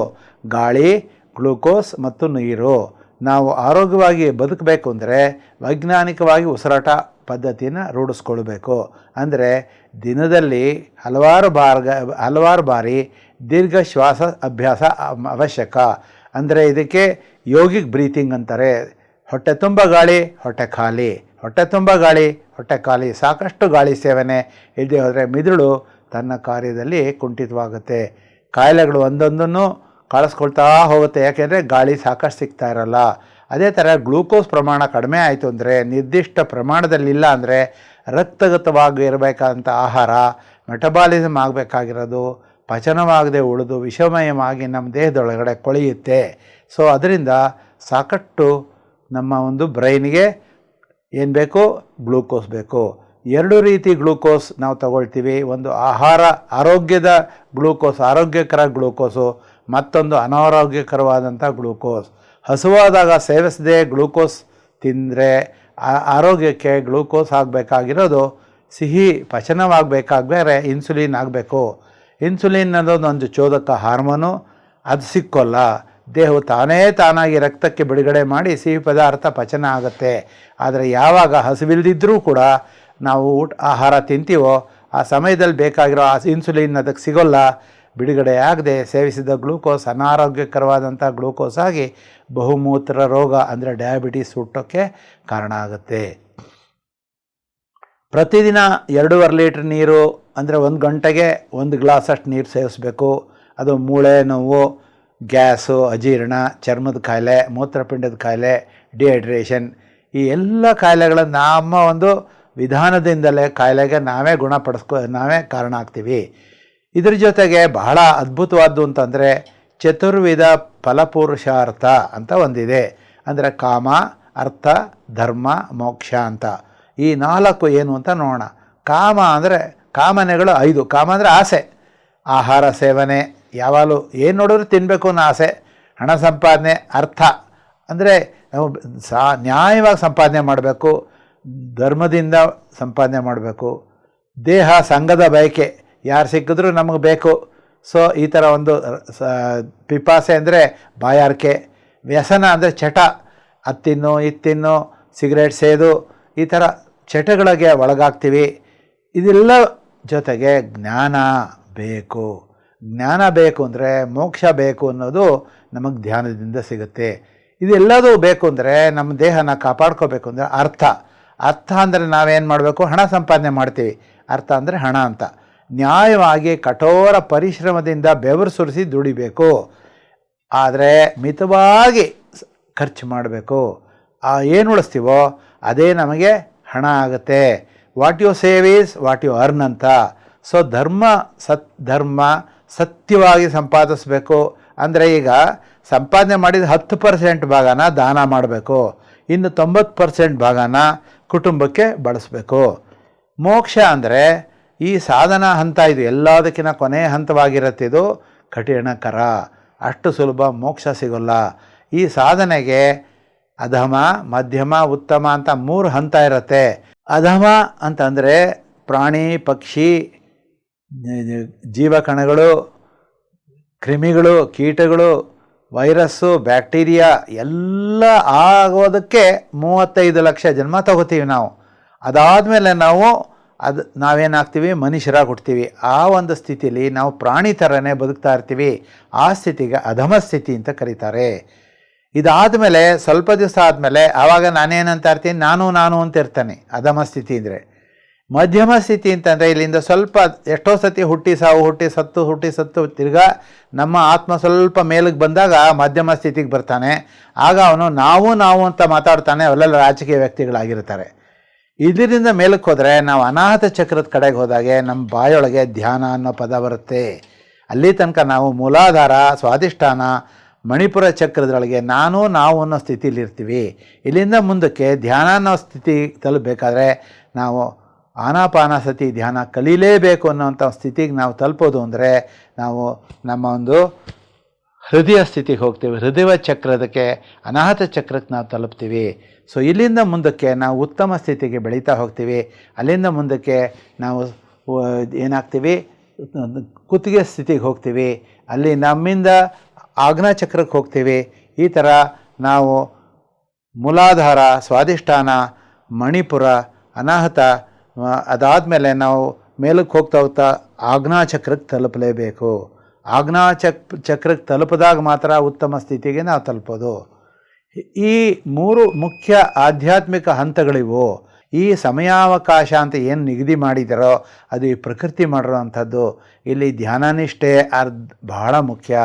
ಗಾಳಿ, ಗ್ಲೂಕೋಸ್ ಮತ್ತು ನೀರು. ನಾವು ಆರೋಗ್ಯವಾಗಿ ಬದುಕಬೇಕು ಅಂದರೆ ವೈಜ್ಞಾನಿಕವಾಗಿ ಉಸಿರಾಟ ಪದ್ಧತಿಯನ್ನು ರೂಢಿಸ್ಕೊಳ್ಬೇಕು. ಅಂದರೆ ದಿನದಲ್ಲಿ ಹಲವಾರು ಬಾರಿ ದೀರ್ಘ ಶ್ವಾಸ ಅಭ್ಯಾಸ ಅವಶ್ಯಕ. ಅಂದರೆ ಇದಕ್ಕೆ ಯೋಗಿಕ್ ಬ್ರೀತಿಂಗ್ ಅಂತಾರೆ. ಹೊಟ್ಟೆ ತುಂಬ ಗಾಳಿ, ಹೊಟ್ಟೆ ಖಾಲಿ, ಹೊಟ್ಟೆ ತುಂಬ ಗಾಳಿ, ಹೊಟ್ಟೆ ಖಾಲಿ. ಸಾಕಷ್ಟು ಗಾಳಿ ಸೇವನೆ ಇಲ್ಲದೆ ಹೋದರೆ ಮಿದುಳು ತನ್ನ ಕಾರ್ಯದಲ್ಲಿ ಕುಂಠಿತವಾಗುತ್ತೆ. ಕಾಯಿಲೆಗಳು ಒಂದೊಂದನ್ನು ಕಳಿಸ್ಕೊಳ್ತಾ ಹೋಗುತ್ತೆ. ಯಾಕೆಂದರೆ ಗಾಳಿ ಸಾಕಷ್ಟು ಸಿಗ್ತಾ ಇರಲ್ಲ. ಅದೇ ಥರ ಗ್ಲೂಕೋಸ್ ಪ್ರಮಾಣ ಕಡಿಮೆ ಆಯಿತು ಅಂದರೆ, ನಿರ್ದಿಷ್ಟ ಪ್ರಮಾಣದಲ್ಲಿಲ್ಲ ಅಂದರೆ ರಕ್ತಗತವಾಗಿ ಇರಬೇಕಾದಂಥ ಆಹಾರ ಮೆಟಬಾಲಿಸಮ್ ಆಗಬೇಕಾಗಿರೋದು ಪಚನವಾಗದೆ ಉಳಿದು ವಿಷಮಯವಾಗಿ ನಮ್ಮ ದೇಹದೊಳಗಡೆ ಕೊಳೆಯುತ್ತೆ. ಸೊ ಅದರಿಂದ ಸಾಕಷ್ಟು ನಮ್ಮ ಒಂದು ಬ್ರೈನ್ಗೆ ಏನು ಬೇಕು, ಗ್ಲೂಕೋಸ್ ಬೇಕು. ಎರಡು ರೀತಿ ಗ್ಲೂಕೋಸ್ ನಾವು ತಗೊಳ್ತೀವಿ. ಒಂದು ಆಹಾರ ಆರೋಗ್ಯದ ಗ್ಲೂಕೋಸ್, ಆರೋಗ್ಯಕರ ಗ್ಲೂಕೋಸು, ಮತ್ತೊಂದು ಅನಾರೋಗ್ಯಕರವಾದಂಥ ಗ್ಲೂಕೋಸ್. ಹಸುವಾದಾಗ ಸೇವಿಸದೆ ಗ್ಲೂಕೋಸ್ ತಿಂದರೆ ಆರೋಗ್ಯಕ್ಕೆ ಗ್ಲೂಕೋಸ್ ಆಗಬೇಕಾಗಿರೋದು ಸಿಹಿ ಪಚನವಾಗಬೇಕಾದ್ರೆ ಇನ್ಸುಲಿನ್ ಆಗಬೇಕು. ಇನ್ಸುಲಿನ್ ಅನ್ನೋದು ಒಂದು ಚೋದಕ ಹಾರ್ಮೋನು, ಅದು ಸಿಕ್ಕೋಲ್ಲ. ದೇಹವು ತಾನಾಗಿ ರಕ್ತಕ್ಕೆ ಬಿಡುಗಡೆ ಮಾಡಿ ಸಿಹಿ ಪದಾರ್ಥ ಪಚನ ಆಗುತ್ತೆ. ಆದರೆ ಯಾವಾಗ ಹಸಿವಿಲ್ದಿದ್ದರೂ ಕೂಡ ನಾವು ಆಹಾರ ತಿಂತೀವೋ ಆ ಸಮಯದಲ್ಲಿ ಬೇಕಾಗಿರೋ ಆ ಇನ್ಸುಲಿನ್ ಅದಕ್ಕೆ ಸಿಗೋಲ್ಲ. ಬಿಡುಗಡೆ ಆಗದೆ ಸೇವಿಸಿದ ಗ್ಲೂಕೋಸ್ ಅನಾರೋಗ್ಯಕರವಾದಂಥ ಗ್ಲೂಕೋಸ್ ಆಗಿ ಬಹುಮೂತ್ರ ರೋಗ ಅಂದರೆ ಡಯಾಬಿಟೀಸ್ ಹುಟ್ಟೋಕ್ಕೆ ಕಾರಣ ಆಗುತ್ತೆ. ಪ್ರತಿದಿನ 2.5 ಲೀಟ್ರ್ ನೀರು ಅಂದರೆ 1 ಗಂಟೆಗೆ 1 ಗ್ಲಾಸಷ್ಟು ನೀರು ಸೇವಿಸಬೇಕು. ಅದು ಮೂಳೆ ನೋವು, ಗ್ಯಾಸು, ಅಜೀರ್ಣ, ಚರ್ಮದ ಕಾಯಿಲೆ, ಮೂತ್ರಪಿಂಡದ ಕಾಯಿಲೆ, ಡಿಹೈಡ್ರೇಷನ್, ಈ ಎಲ್ಲ ಕಾಯಿಲೆಗಳನ್ನು ನಮ್ಮ ಒಂದು ವಿಧಾನದಿಂದಲೇ ಕಾಯಿಲೆಗೆ ನಾವೇ ಕಾರಣ ಆಗ್ತೀವಿ. ಇದ್ರ ಜೊತೆಗೆ ಬಹಳ ಅದ್ಭುತವಾದ್ದು ಅಂತಂದರೆ ಚತುರ್ವಿಧ ಫಲಪುರುಷಾರ್ಥ ಅಂತ ಒಂದಿದೆ. ಅಂದರೆ ಕಾಮ, ಅರ್ಥ, ಧರ್ಮ, ಮೋಕ್ಷ ಅಂತ. ಈ 4 ಏನು ಅಂತ ನೋಡೋಣ. ಕಾಮ ಅಂದರೆ ಕಾಮನೆಗಳು 5. ಕಾಮ ಅಂದರೆ ಆಸೆ, ಆಹಾರ ಸೇವನೆ, ಯಾವಾಗಲೂ ಏನು ನೋಡಿದ್ರು ತಿನ್ನಬೇಕು ಅನ್ನೋ ಆಸೆ. ಹಣ ಸಂಪಾದನೆ. ಅರ್ಥ ಅಂದರೆ ನಾವು ನ್ಯಾಯವಾಗಿ ಸಂಪಾದನೆ ಮಾಡಬೇಕು, ಧರ್ಮದಿಂದ ಸಂಪಾದನೆ ಮಾಡಬೇಕು. ದೇಹ ಸಂಘದ ಬಯಕೆ, ಯಾರು ಸಿಕ್ಕಿದ್ರೂ ನಮಗೆ ಬೇಕು. ಸೊ ಈ ಥರ ಒಂದು ಪಿಪಾಸೆ ಅಂದರೆ ಬಾಯಾರಿಕೆ. ವ್ಯಸನ ಅಂದರೆ ಚಟ, ಅತ್ತಿನ್ನು ಇತ್ತಿನ್ನು, ಸಿಗರೇಟ್ ಸೇದು, ಈ ಥರ ಚಟಗಳಿಗೆ ಒಳಗಾಗ್ತೀವಿ. ಇದೆಲ್ಲ ಜೊತೆಗೆ ಜ್ಞಾನ ಬೇಕು. ಜ್ಞಾನ ಬೇಕು ಅಂದರೆ ಮೋಕ್ಷ ಬೇಕು ಅನ್ನೋದು ನಮಗೆ ಧ್ಯಾನದಿಂದ ಸಿಗುತ್ತೆ. ಇದೆಲ್ಲದೂ ಬೇಕು ಅಂದರೆ ನಮ್ಮ ದೇಹನ ಕಾಪಾಡ್ಕೋಬೇಕು ಅಂದರೆ ಅರ್ಥ ಅಂದರೆ ನಾವೇನು ಮಾಡಬೇಕು, ಹಣ ಸಂಪಾದನೆ ಮಾಡ್ತೀವಿ. ಅರ್ಥ ಅಂದರೆ ಹಣ ಅಂತ. ನ್ಯಾಯವಾಗಿ ಕಠೋರ ಪರಿಶ್ರಮದಿಂದ ಬೆವರು ಸುರಿಸಿ ದುಡಿಬೇಕು. ಆದರೆ ಮಿತವಾಗಿ ಖರ್ಚು ಮಾಡಬೇಕು. ಏನು ಉಳಿಸ್ತೀವೋ ಅದೇ ನಮಗೆ ಹಣ ಆಗುತ್ತೆ. What you save is what you earn ಅಂತ. ಸೊ ಧರ್ಮ ಸತ್ಯವಾಗಿ ಸಂಪಾದಿಸಬೇಕು. ಅಂದರೆ ಈಗ ಸಂಪಾದನೆ ಮಾಡಿದ 10% ಭಾಗನ ದಾನ ಮಾಡಬೇಕು, ಇನ್ನು 90% ಭಾಗನ ಕುಟುಂಬಕ್ಕೆ ಬಳಸಬೇಕು. ಮೋಕ್ಷ ಅಂದರೆ ಈ ಸಾಧನಾ ಹಂತ, ಇದು ಎಲ್ಲದಕ್ಕಿಂತ ಕೊನೆಯ ಹಂತವಾಗಿರುತ್ತೆ. ಇದು ಕಠಿಣಕರ, ಅಷ್ಟು ಸುಲಭ ಮೋಕ್ಷ ಸಿಗೋಲ್ಲ. ಈ ಸಾಧನೆಗೆ ಅಧಮ, ಮಧ್ಯಮ, ಉತ್ತಮ ಅಂತ 3 ಹಂತ ಇರುತ್ತೆ. ಅಧಮ ಅಂತಂದರೆ ಪ್ರಾಣಿ, ಪಕ್ಷಿ, ಜೀವಕಣಗಳು, ಕ್ರಿಮಿಗಳು, ಕೀಟಗಳು, ವೈರಸ್ಸು, ಬ್ಯಾಕ್ಟೀರಿಯಾ ಎಲ್ಲ ಆಗೋದಕ್ಕೆ 35 ಲಕ್ಷ ಜನ್ಮ ತಗೋತೀವಿ ನಾವು. ಅದಾದಮೇಲೆ ನಾವೇನಾಗ್ತೀವಿ, ಮನುಷ್ಯರಾಗಿ ಹುಡ್ತೀವಿ. ಆ ಒಂದು ಸ್ಥಿತಿಲಿ ನಾವು ಪ್ರಾಣಿ ಥರನೇ ಬದುಕ್ತಾ ಇರ್ತೀವಿ. ಆ ಸ್ಥಿತಿಗೆ ಅಧಮ ಸ್ಥಿತಿ ಅಂತ ಕರೀತಾರೆ. ಇದಾದಮೇಲೆ ಸ್ವಲ್ಪ ದಿವಸ ಆದಮೇಲೆ ಆವಾಗ ನಾನೇನಂತ ಇರ್ತೀನಿ, ನಾನು ಅಂತ ಇರ್ತಾನೆ ಅಧಮ ಸ್ಥಿತಿ ಅಂದರೆ. ಮಧ್ಯಮ ಸ್ಥಿತಿ ಅಂತಂದರೆ ಇಲ್ಲಿಂದ ಸ್ವಲ್ಪ ಎಷ್ಟೋ ಸತಿ ಹುಟ್ಟಿ ಸತ್ತು ತಿರ್ಗಾ ನಮ್ಮ ಆತ್ಮ ಸ್ವಲ್ಪ ಮೇಲಿಗೆ ಬಂದಾಗ ಮಧ್ಯಮ ಸ್ಥಿತಿಗೆ ಬರ್ತಾನೆ. ಆಗ ಅವನು ನಾವು ಅಂತ ಮಾತಾಡ್ತಾನೆ. ಅವೆಲ್ಲ ರಾಜಕೀಯ ವ್ಯಕ್ತಿಗಳಾಗಿರ್ತಾರೆ. ಇದರಿಂದ ಮೇಲಕ್ಕೆ ಹೋದರೆ ನಾವು ಅನಾಹತ ಚಕ್ರದ ಕಡೆಗೆ ಹೋದಾಗೆ ನಮ್ಮ ಬಾಯೊಳಗೆ ಧ್ಯಾನ ಅನ್ನೋ ಪದ ಬರುತ್ತೆ. ಅಲ್ಲಿ ತನಕ ನಾವು ಮೂಲಾಧಾರ, ಸ್ವಾಧಿಷ್ಠಾನ, ಮಣಿಪುರ ಚಕ್ರದೊಳಗೆ ನಾವು ಅನ್ನೋ ಸ್ಥಿತಿಲಿರ್ತೀವಿ. ಇಲ್ಲಿಂದ ಮುಂದಕ್ಕೆ ಧ್ಯಾನ ಅನ್ನೋ ಸ್ಥಿತಿ ತಲುಪಬೇಕಾದ್ರೆ ನಾವು ಆನಾಪಾನಸತಿ ಧ್ಯಾನ ಕಲೀಲೇಬೇಕು ಅನ್ನೋಂಥ ಸ್ಥಿತಿಗೆ ನಾವು ತಲುಪೋದು ಅಂದರೆ ನಾವು ನಮ್ಮ ಒಂದು ಹೃದಯ ಸ್ಥಿತಿಗೆ ಹೋಗ್ತೀವಿ. ಹೃದಯ ಚಕ್ರದಕ್ಕೆ, ಅನಾಹತ ಚಕ್ರಕ್ಕೆ ನಾವು ತಲುಪ್ತೀವಿ. ಸೊ ಇಲ್ಲಿಂದ ಮುಂದಕ್ಕೆ ನಾವು ಉತ್ತಮ ಸ್ಥಿತಿಗೆ ಬೆಳೀತಾ ಹೋಗ್ತೀವಿ. ಅಲ್ಲಿಂದ ಮುಂದಕ್ಕೆ ನಾವು ಏನಾಗ್ತೀವಿ, ಕುತ್ತಿಗೆ ಸ್ಥಿತಿಗೆ ಹೋಗ್ತೀವಿ. ಅಲ್ಲಿ ನಮ್ಮಿಂದ ಆಜ್ಞಾ ಚಕ್ರಕ್ಕೆ ಹೋಗ್ತೀವಿ. ಈ ಥರ ನಾವು ಮೂಲಾಧಾರ, ಸ್ವಾಧಿಷ್ಠಾನ, ಮಣಿಪುರ, ಅನಾಹತ, ಅದಾದಮೇಲೆ ನಾವು ಮೇಲಕ್ಕೆ ಹೋಗ್ತಾ ಆಜ್ಞಾ ಚಕ್ರಕ್ಕೆ ತಲುಪಲೇಬೇಕು. ಆಜ್ಞಾ ಚಕ್ರಕ್ಕೆ ತಲುಪಿದಾಗ ಮಾತ್ರ ಉತ್ತಮ ಸ್ಥಿತಿಗೆ ನಾವು ತಲುಪೋದು. ಈ 3 ಮುಖ್ಯ ಆಧ್ಯಾತ್ಮಿಕ ಹಂತಗಳಿವು. ಈ ಸಮಯಾವಕಾಶ ಅಂತ ಏನು ನಿಗದಿ ಮಾಡಿದಾರೋ ಅದು ಈ ಪ್ರಕೃತಿ ಮಾಡಿರೋವಂಥದ್ದು. ಇಲ್ಲಿ ಧ್ಯಾನನಿಷ್ಠೆ ಬಹಳ ಮುಖ್ಯ.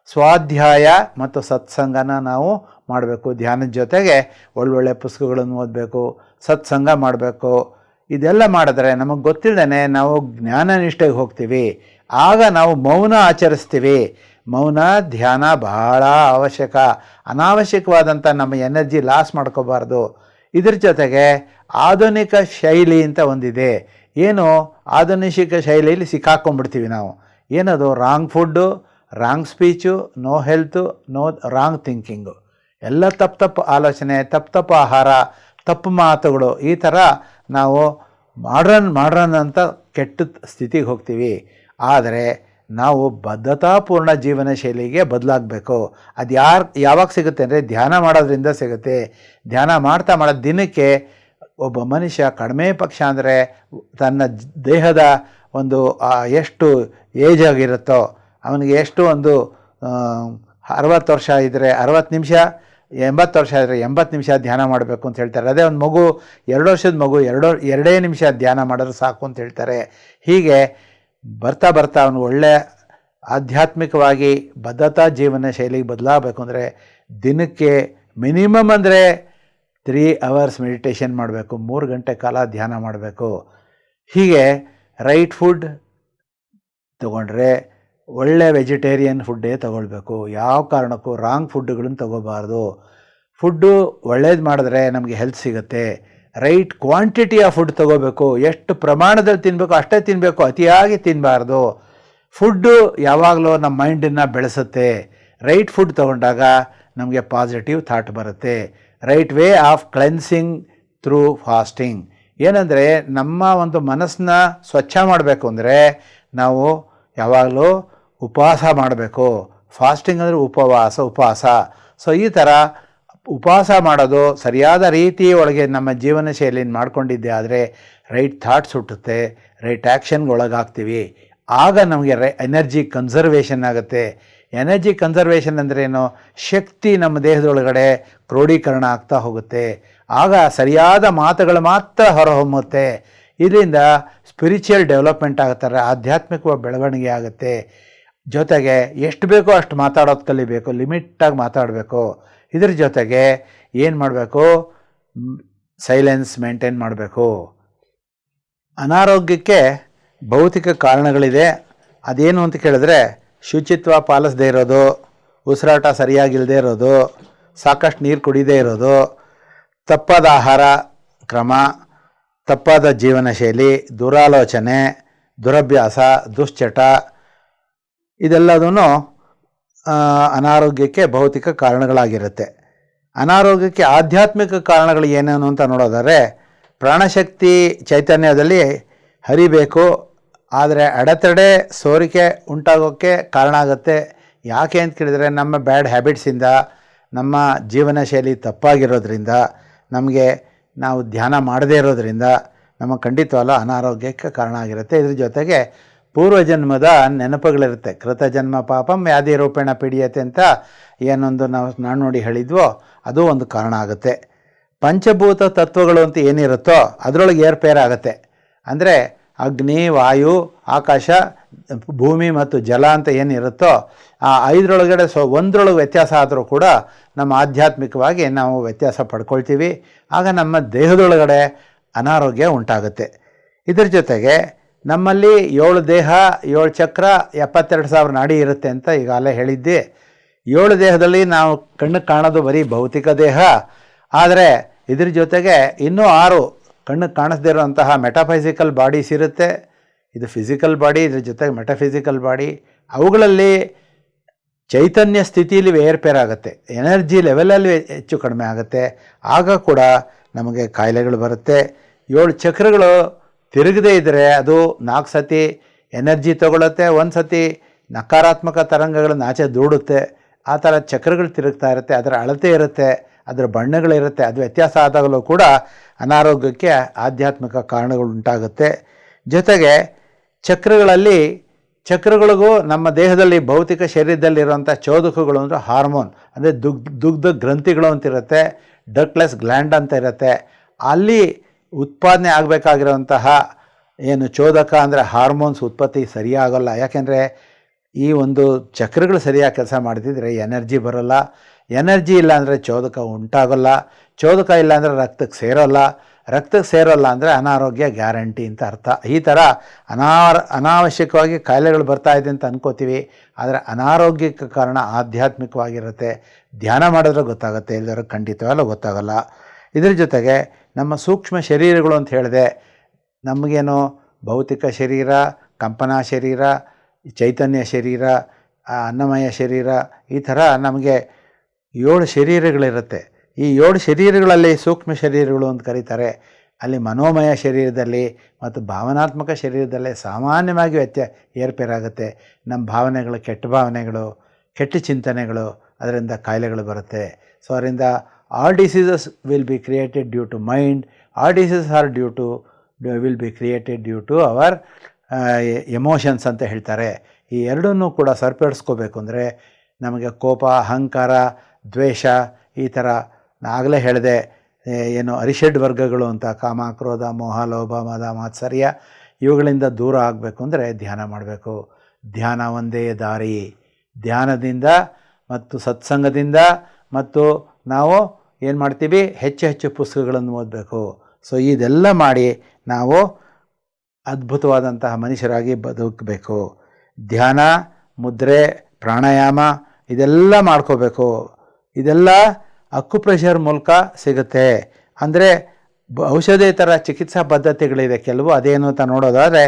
ಸ್ವಾಧ್ಯಾಯ ಮತ್ತು ಸತ್ಸಂಗನ ನಾವು ಮಾಡಬೇಕು. ಧ್ಯಾನದ ಜೊತೆಗೆ ಒಳ್ಳೊಳ್ಳೆ ಪುಸ್ತಕಗಳನ್ನು ಓದಬೇಕು, ಸತ್ಸಂಗ ಮಾಡಬೇಕು. ಇದೆಲ್ಲ ಮಾಡಿದ್ರೆ ನಮಗೆ ಗೊತ್ತಿಲ್ಲದೇ ನಾವು ಜ್ಞಾನ ನಿಷ್ಠೆಗೆ ಹೋಗ್ತೀವಿ. ಆಗ ನಾವು ಮೌನ ಆಚರಿಸ್ತೀವಿ. ಮೌನ ಧ್ಯಾನ ಬಹಳ ಅವಶ್ಯಕ. ಅನಾವಶ್ಯಕವಾದಂಥ ನಮ್ಮ ಎನರ್ಜಿ ಲಾಸ್ ಮಾಡ್ಕೋಬಾರ್ದು. ಇದ್ರ ಜೊತೆಗೆ ಆಧುನಿಕ ಶೈಲಿ ಅಂತ ಒಂದಿದೆ. ಏನು ಆಧುನಿಕ ಶೈಲಿಯಲ್ಲಿ ಸಿಕ್ಕಾಕೊಂಡ್ಬಿಡ್ತೀವಿ ನಾವು. ಏನದು? Wrong food, wrong speech, no health, no wrong thinking, ಎಲ್ಲ ತಪ್ಪು ಆಲೋಚನೆ, ತಪ್ಪು ಆಹಾರ, ತಪ್ಪು ಮಾತುಗಳು. ಈ ಥರ ನಾವು ಮಾಡ್ರನ್ ಅಂತ ಕೆಟ್ಟ ಸ್ಥಿತಿಗೆ ಹೋಗ್ತೀವಿ. ಆದರೆ ನಾವು ಬದ್ಧತಾಪೂರ್ಣ ಜೀವನ ಶೈಲಿಗೆ ಬದಲಾಗಬೇಕು. ಅದು ಯಾವಾಗ ಸಿಗುತ್ತೆ ಅಂದರೆ ಧ್ಯಾನ ಮಾಡೋದ್ರಿಂದ ಸಿಗುತ್ತೆ. ಧ್ಯಾನ ಮಾಡ್ತಾ ದಿನಕ್ಕೆ ಒಬ್ಬ ಮನುಷ್ಯ ಕಡಿಮೆ ಪಕ್ಷ ಅಂದರೆ ತನ್ನ ದೇಹದ ಒಂದು ಎಷ್ಟು ಏಜ್ ಆಗಿರುತ್ತೋ ಅವನಿಗೆ ಎಷ್ಟು ಒಂದು 60 ವರ್ಷ ಇದ್ದರೆ 60 ನಿಮಿಷ, 80 ವರ್ಷ ಇದ್ದರೆ 80 ನಿಮಿಷ ಧ್ಯಾನ ಮಾಡಬೇಕು ಅಂತ ಹೇಳ್ತಾರೆ. ಅದೇ ಒಂದು ಮಗು 2 ವರ್ಷದ ಮಗು 2 ನಿಮಿಷ ಧ್ಯಾನ ಮಾಡಿದ್ರೆ ಸಾಕು ಅಂತ ಹೇಳ್ತಾರೆ. ಹೀಗೆ ಬರ್ತಾ ಅವನು ಒಳ್ಳೆಯ ಆಧ್ಯಾತ್ಮಿಕವಾಗಿ ಬದ್ಧತಾ ಜೀವನ ಶೈಲಿಗೆ ಬದಲಾಗಬೇಕು ಅಂದರೆ ದಿನಕ್ಕೆ ಮಿನಿಮಮ್ ಅಂದರೆ 3 hours ಮೆಡಿಟೇಷನ್ ಮಾಡಬೇಕು, 3 ಗಂಟೆ ಕಾಲ ಧ್ಯಾನ ಮಾಡಬೇಕು. ಹೀಗೆ ರೈಟ್ ಫುಡ್ ತಗೊಂಡ್ರೆ ಒಳ್ಳೆ ವೆಜಿಟೇರಿಯನ್ ಫುಡ್ಡೇ ತಗೊಳ್ಬೇಕು. ಯಾವ ಕಾರಣಕ್ಕೂ ರಾಂಗ್ ಫುಡ್ಡುಗಳನ್ನು ತಗೋಬಾರ್ದು. ಫುಡ್ಡು ಒಳ್ಳೇದು ಮಾಡಿದ್ರೆ ನಮಗೆ ಹೆಲ್ತ್ ಸಿಗುತ್ತೆ. ರೈಟ್ ಕ್ವಾಂಟಿಟಿ ಆಫ್ ಫುಡ್ ತಗೋಬೇಕು. ಎಷ್ಟು ಪ್ರಮಾಣದಲ್ಲಿ ತಿನ್ನಬೇಕು ಅಷ್ಟೇ ತಿನ್ನಬೇಕು, ಅತಿಯಾಗಿ ತಿನ್ನಬಾರ್ದು. ಫುಡ್ಡು ಯಾವಾಗಲೂ ನಮ್ಮ ಮೈಂಡನ್ನು ಬೆಳೆಸುತ್ತೆ. ರೈಟ್ ಫುಡ್ ತಗೊಂಡಾಗ ನಮಗೆ ಪಾಸಿಟಿವ್ ಥಾಟ್ ಬರುತ್ತೆ. Right way of cleansing through fasting. ಏನಂದರೆ ನಮ್ಮ ಒಂದು ಮನಸ್ಸನ್ನ ಸ್ವಚ್ಛ ಮಾಡಬೇಕು ಅಂದರೆ ನಾವು ಯಾವಾಗಲೂ ಉಪವಾಸ ಮಾಡಬೇಕು. ಫಾಸ್ಟಿಂಗ್ ಅಂದರೆ ಉಪವಾಸ. ಸೊ ಈ ಥರ ಉಪವಾಸ ಮಾಡೋದು ಸರಿಯಾದ ರೀತಿ ಒಳಗೆ ನಮ್ಮ ಜೀವನ ಶೈಲಿಯನ್ನು ಮಾಡ್ಕೊಂಡಿದ್ದೆ ಆದರೆ ರೈಟ್ ಥಾಟ್ಸ್ ಹುಟ್ಟುತ್ತೆ, ರೈಟ್ ಆ್ಯಕ್ಷನ್ಗೆ ಒಳಗಾಗ್ತೀವಿ. ಆಗ ನಮಗೆ ಎನರ್ಜಿ ಕನ್ಸರ್ವೇಷನ್ ಆಗುತ್ತೆ. ಎನರ್ಜಿ ಕನ್ಸರ್ವೇಷನ್ ಅಂದ್ರೇನು? ಶಕ್ತಿ ನಮ್ಮ ದೇಹದೊಳಗಡೆ ಕ್ರೋಢೀಕರಣ ಆಗ್ತಾ ಹೋಗುತ್ತೆ. ಆಗ ಸರಿಯಾದ ಮಾತುಗಳು ಮಾತ್ರ ಹೊರಹೊಮ್ಮುತ್ತೆ. ಇದರಿಂದ ಸ್ಪಿರಿಚುವಲ್ ಡೆವಲಪ್ಮೆಂಟ್ ಆಗುತ್ತಾರೆ, ಆಧ್ಯಾತ್ಮಿಕ ಬೆಳವಣಿಗೆ ಆಗುತ್ತೆ. ಜೊತೆಗೆ ಎಷ್ಟು ಬೇಕೋ ಅಷ್ಟು ಮಾತಾಡೋದು ಕಲಿಬೇಕು, ಲಿಮಿಟಾಗಿ ಮಾತಾಡಬೇಕು. ಇದ್ರ ಜೊತೆಗೆ ಏನು ಮಾಡಬೇಕು? ಸೈಲೆನ್ಸ್ ಮೇಂಟೈನ್ ಮಾಡಬೇಕು. ಅನಾರೋಗ್ಯಕ್ಕೆ ಭೌತಿಕ ಕಾರಣಗಳಿದೆ. ಅದೇನು ಅಂತ ಕೇಳಿದ್ರೆ ಶುಚಿತ್ವ ಪಾಲಿಸದೇ ಇರೋದು, ಉಸಿರಾಟ ಸರಿಯಾಗಿಲ್ಲದೆ ಇರೋದು, ಸಾಕಷ್ಟು ನೀರು ಕುಡಿದೇ ಇರೋದು, ತಪ್ಪಾದ ಆಹಾರ ಕ್ರಮ, ತಪ್ಪಾದ ಜೀವನ ಶೈಲಿ, ದುರಾಲೋಚನೆ, ದುರಭ್ಯಾಸ, ದುಶ್ಚಟ, ಇದೆಲ್ಲದೂ ಅನಾರೋಗ್ಯಕ್ಕೆ ಭೌತಿಕ ಕಾರಣಗಳಾಗಿರುತ್ತೆ. ಅನಾರೋಗ್ಯಕ್ಕೆ ಆಧ್ಯಾತ್ಮಿಕ ಕಾರಣಗಳು ಏನೇನು ಅಂತ ನೋಡೋದಾದರೆ ಪ್ರಾಣಶಕ್ತಿ ಚೈತನ್ಯದಲ್ಲಿ ಹರಿಬೇಕು. ಆದರೆ ಅಡೆತಡೆ ಸೋರಿಕೆ ಉಂಟಾಗೋಕ್ಕೆ ಕಾರಣ ಆಗುತ್ತೆ. ಯಾಕೆ ಅಂತ ಕೇಳಿದರೆ ನಮ್ಮ ಬ್ಯಾಡ್ ಹ್ಯಾಬಿಟ್ಸಿಂದ, ನಮ್ಮ ಜೀವನ ಶೈಲಿ ತಪ್ಪಾಗಿರೋದ್ರಿಂದ, ನಮಗೆ ನಾವು ಧ್ಯಾನ ಮಾಡದೇ ಇರೋದ್ರಿಂದ ನಮಗೆ ಖಂಡಿತವಲ್ಲ ಅನಾರೋಗ್ಯಕ್ಕೆ ಕಾರಣ ಆಗಿರುತ್ತೆ. ಇದ್ರ ಜೊತೆಗೆ ಪೂರ್ವಜನ್ಮದ ನೆನಪುಗಳಿರುತ್ತೆ. ಕೃತಜನ್ಮ ಪಾಪಂ ವ್ಯಾಧಿ ರೂಪೇಣ ಪಿಡಿಯತೆ ಅಂತ ಏನೊಂದು ನಾವು ನಾಣ್ಣುಡಿ ಹೇಳಿದ್ವೋ ಅದು ಒಂದು ಕಾರಣ ಆಗುತ್ತೆ. ಪಂಚಭೂತ ತತ್ವಗಳು ಅಂತ ಏನಿರುತ್ತೋ ಅದರೊಳಗೆ ಏರ್ಪೇರ್ ಆಗುತ್ತೆ. ಅಂದರೆ ಅಗ್ನಿ, ವಾಯು, ಆಕಾಶ, ಭೂಮಿ ಮತ್ತು ಜಲ ಅಂತ ಏನಿರುತ್ತೋ ಆ 5ರೊಳಗಡೆ ಒಂದರೊಳಗೆ ವ್ಯತ್ಯಾಸ ಆದರೂ ಕೂಡ ನಮ್ಮ ಆಧ್ಯಾತ್ಮಿಕವಾಗಿ ನಾವು ವ್ಯತ್ಯಾಸ ಪಡ್ಕೊಳ್ತೀವಿ. ಆಗ ನಮ್ಮ ದೇಹದೊಳಗಡೆ ಅನಾರೋಗ್ಯ ಉಂಟಾಗುತ್ತೆ. ಇದರ ಜೊತೆಗೆ ನಮ್ಮಲ್ಲಿ 7 ದೇಹ, 7 ಚಕ್ರ, 72,000 ನಾಡಿ ಇರುತ್ತೆ ಅಂತ ಈಗಾಗಲೇ ಹೇಳಿದ್ದೆ. 7 ದೇಹದಲ್ಲಿ ನಾವು ಕಣ್ಣಿಗೆ ಕಾಣೋದು ಬರೀ ಭೌತಿಕ ದೇಹ. ಆದರೆ ಇದ್ರ ಜೊತೆಗೆ ಇನ್ನೂ 6 ಕಣ್ಣಿಗೆ ಕಾಣಿಸ್ದೇ ಇರುವಂತಹ ಮೆಟಾಫಿಸಿಕಲ್ ಬಾಡೀಸ್ ಇರುತ್ತೆ. ಇದು ಫಿಸಿಕಲ್ ಬಾಡಿ, ಇದ್ರ ಜೊತೆಗೆ ಮೆಟಾಫಿಸಿಕಲ್ ಬಾಡಿ. ಅವುಗಳಲ್ಲಿ ಚೈತನ್ಯ ಸ್ಥಿತಿಯಲ್ಲಿ ಏರ್ಪೇರ್ ಆಗುತ್ತೆ, ಎನರ್ಜಿ ಲೆವೆಲಲ್ಲಿ ಹೆಚ್ಚು ಕಡಿಮೆ ಆಗುತ್ತೆ. ಆಗ ಕೂಡ ನಮಗೆ ಕಾಯಿಲೆಗಳು ಬರುತ್ತೆ. 7 ಚಕ್ರಗಳು ತಿರುಗದೇ ಇದ್ದರೆ ಅದು 4 ಸತಿ ಎನರ್ಜಿ ತಗೊಳುತ್ತೆ, 1 ಸತಿ ನಕಾರಾತ್ಮಕ ತರಂಗಗಳನ್ನು ಆಚೆ ದೂಡುತ್ತೆ. ಆ ಥರ ಚಕ್ರಗಳು ತಿರುಗ್ತಾ ಇರುತ್ತೆ, ಅದರ ಅಳತೆ ಇರುತ್ತೆ, ಅದರ ಬಣ್ಣಗಳಿರುತ್ತೆ. ಅದು ವ್ಯತ್ಯಾಸ ಆದಾಗಲೂ ಕೂಡ ಅನಾರೋಗ್ಯಕ್ಕೆ ಆಧ್ಯಾತ್ಮಿಕ ಕಾರಣಗಳು ಉಂಟಾಗುತ್ತೆ. ಜೊತೆಗೆ ಚಕ್ರಗಳಿಗೂ ನಮ್ಮ ದೇಹದಲ್ಲಿ ಭೌತಿಕ ಶರೀರದಲ್ಲಿರುವಂಥ ಚೋದಕಗಳು ಅಂದರೆ ಹಾರ್ಮೋನ್, ಅಂದರೆ ದುಗ್ಧ ಗ್ರಂಥಿಗಳು ಅಂತಿರುತ್ತೆ, ಡಕ್ಲೆಸ್ ಗ್ಲ್ಯಾಂಡ್ ಅಂತ ಇರುತ್ತೆ. ಅಲ್ಲಿ ಉತ್ಪಾದನೆ ಆಗಬೇಕಾಗಿರೋಂತಹ ಏನು ಚೋದಕ ಅಂದರೆ ಹಾರ್ಮೋನ್ಸ್ ಉತ್ಪತ್ತಿ ಸರಿಯಾಗಲ್ಲ. ಯಾಕೆಂದರೆ ಈ ಒಂದು ಚಕ್ರಗಳು ಸರಿಯಾಗಿ ಕೆಲಸ ಮಾಡ್ತಿದ್ರೆ ಎನರ್ಜಿ ಬರೋಲ್ಲ. ಎನರ್ಜಿ ಇಲ್ಲ ಅಂದರೆ ಚೋದಕ ಉಂಟಾಗೋಲ್ಲ. ಚೋದಕ ಇಲ್ಲ ಅಂದರೆ ರಕ್ತಕ್ಕೆ ಸೇರೋಲ್ಲ. ರಕ್ತಕ್ಕೆ ಸೇರೋಲ್ಲ ಅಂದರೆ ಅನಾರೋಗ್ಯ ಗ್ಯಾರಂಟಿ ಅಂತ ಅರ್ಥ. ಈ ಥರ ಅನಾವಶ್ಯಕವಾಗಿ ಕಾಯಿಲೆಗಳು ಬರ್ತಾ ಇದೆ ಅಂತ ಅನ್ಕೋತೀವಿ, ಆದರೆ ಅನಾರೋಗ್ಯಕ್ಕೆ ಕಾರಣ ಆಧ್ಯಾತ್ಮಿಕವಾಗಿರುತ್ತೆ. ಧ್ಯಾನ ಮಾಡಿದ್ರೆ ಗೊತ್ತಾಗುತ್ತೆ, ಎಲ್ಲರೂ ಖಂಡಿತವಾಗಲೂ ಗೊತ್ತಾಗಲ್ಲ. ಇದ್ರ ಜೊತೆಗೆ ನಮ್ಮ ಸೂಕ್ಷ್ಮ ಶರೀರಗಳು ಅಂತ ಹೇಳಿದೆ, ನಮಗೇನು ಭೌತಿಕ ಶರೀರ, ಕಂಪನಾ ಶರೀರ, ಚೈತನ್ಯ ಶರೀರ, ಅನ್ನಮಯ ಶರೀರ, ಈ ಥರ ನಮಗೆ 7 ಶರೀರಗಳಿರುತ್ತೆ. ಈ 7 ಶರೀರಗಳಲ್ಲಿ ಸೂಕ್ಷ್ಮ ಶರೀರಗಳು ಅಂತ ಕರೀತಾರೆ. ಅಲ್ಲಿ ಮನೋಮಯ ಶರೀರದಲ್ಲಿ ಮತ್ತು ಭಾವನಾತ್ಮಕ ಶರೀರದಲ್ಲೇ ಸಾಮಾನ್ಯವಾಗಿ ಏರ್ಪೇರಾಗುತ್ತೆ. ನಮ್ಮ ಭಾವನೆಗಳು, ಕೆಟ್ಟ ಭಾವನೆಗಳು, ಕೆಟ್ಟ ಚಿಂತನೆಗಳು, ಅದರಿಂದ ಕಾಯಿಲೆಗಳು ಬರುತ್ತೆ. ಸೊ ಅದರಿಂದ all diseases will be created due to mind, all diseases are will be created due to our emotions ಅಂತ ಹೇಳ್ತಾರೆ. ಈ ಎರಡನ್ನೂ ಕೂಡ ಸರಿಪಡಿಸ್ಕೋಬೇಕು ಅಂದರೆ ನಮಗೆ ಕೋಪ, ಅಹಂಕಾರ, ದ್ವೇಷ, ಈ ಥರ ಆಗಲೇ ಹೇಳಿದೆ ಏನು ಅರಿಷಡ್ ವರ್ಗಗಳು ಅಂತ, ಕಾಮ, ಕ್ರೋಧ, ಮೋಹ, ಲೋಭ, ಮದ, ಮಾತ್ಸರ್ಯ, ಇವುಗಳಿಂದ ದೂರ ಆಗಬೇಕು ಅಂದರೆ ಧ್ಯಾನ ಮಾಡಬೇಕು. ಧ್ಯಾನ ಒಂದೇ ದಾರಿ. ಧ್ಯಾನದಿಂದ ಮತ್ತು ಸತ್ಸಂಗದಿಂದ ಮತ್ತು ನಾವು ಏನು ಮಾಡ್ತೀವಿ, ಹೆಚ್ಚು ಪುಸ್ತಕಗಳನ್ನು ಓದಬೇಕು. ಸೊ ಇದೆಲ್ಲ ಮಾಡಿ ನಾವು ಅದ್ಭುತವಾದಂತಹ ಮನುಷ್ಯರಾಗಿ ಬದುಕಬೇಕು. ಧ್ಯಾನ, ಮುದ್ರೆ, ಪ್ರಾಣಾಯಾಮ ಇದೆಲ್ಲ ಮಾಡ್ಕೋಬೇಕು. ಇದೆಲ್ಲ ಅಕ್ಯುಪ್ರೆಷರ್ ಮೂಲಕ ಸಿಗುತ್ತೆ. ಅಂದರೆ ಔಷಧೇತರ ಚಿಕಿತ್ಸಾ ಪದ್ಧತಿಗಳಿದೆ ಕೆಲವು. ಅದೇನು ಅಂತ ನೋಡೋದಾದರೆ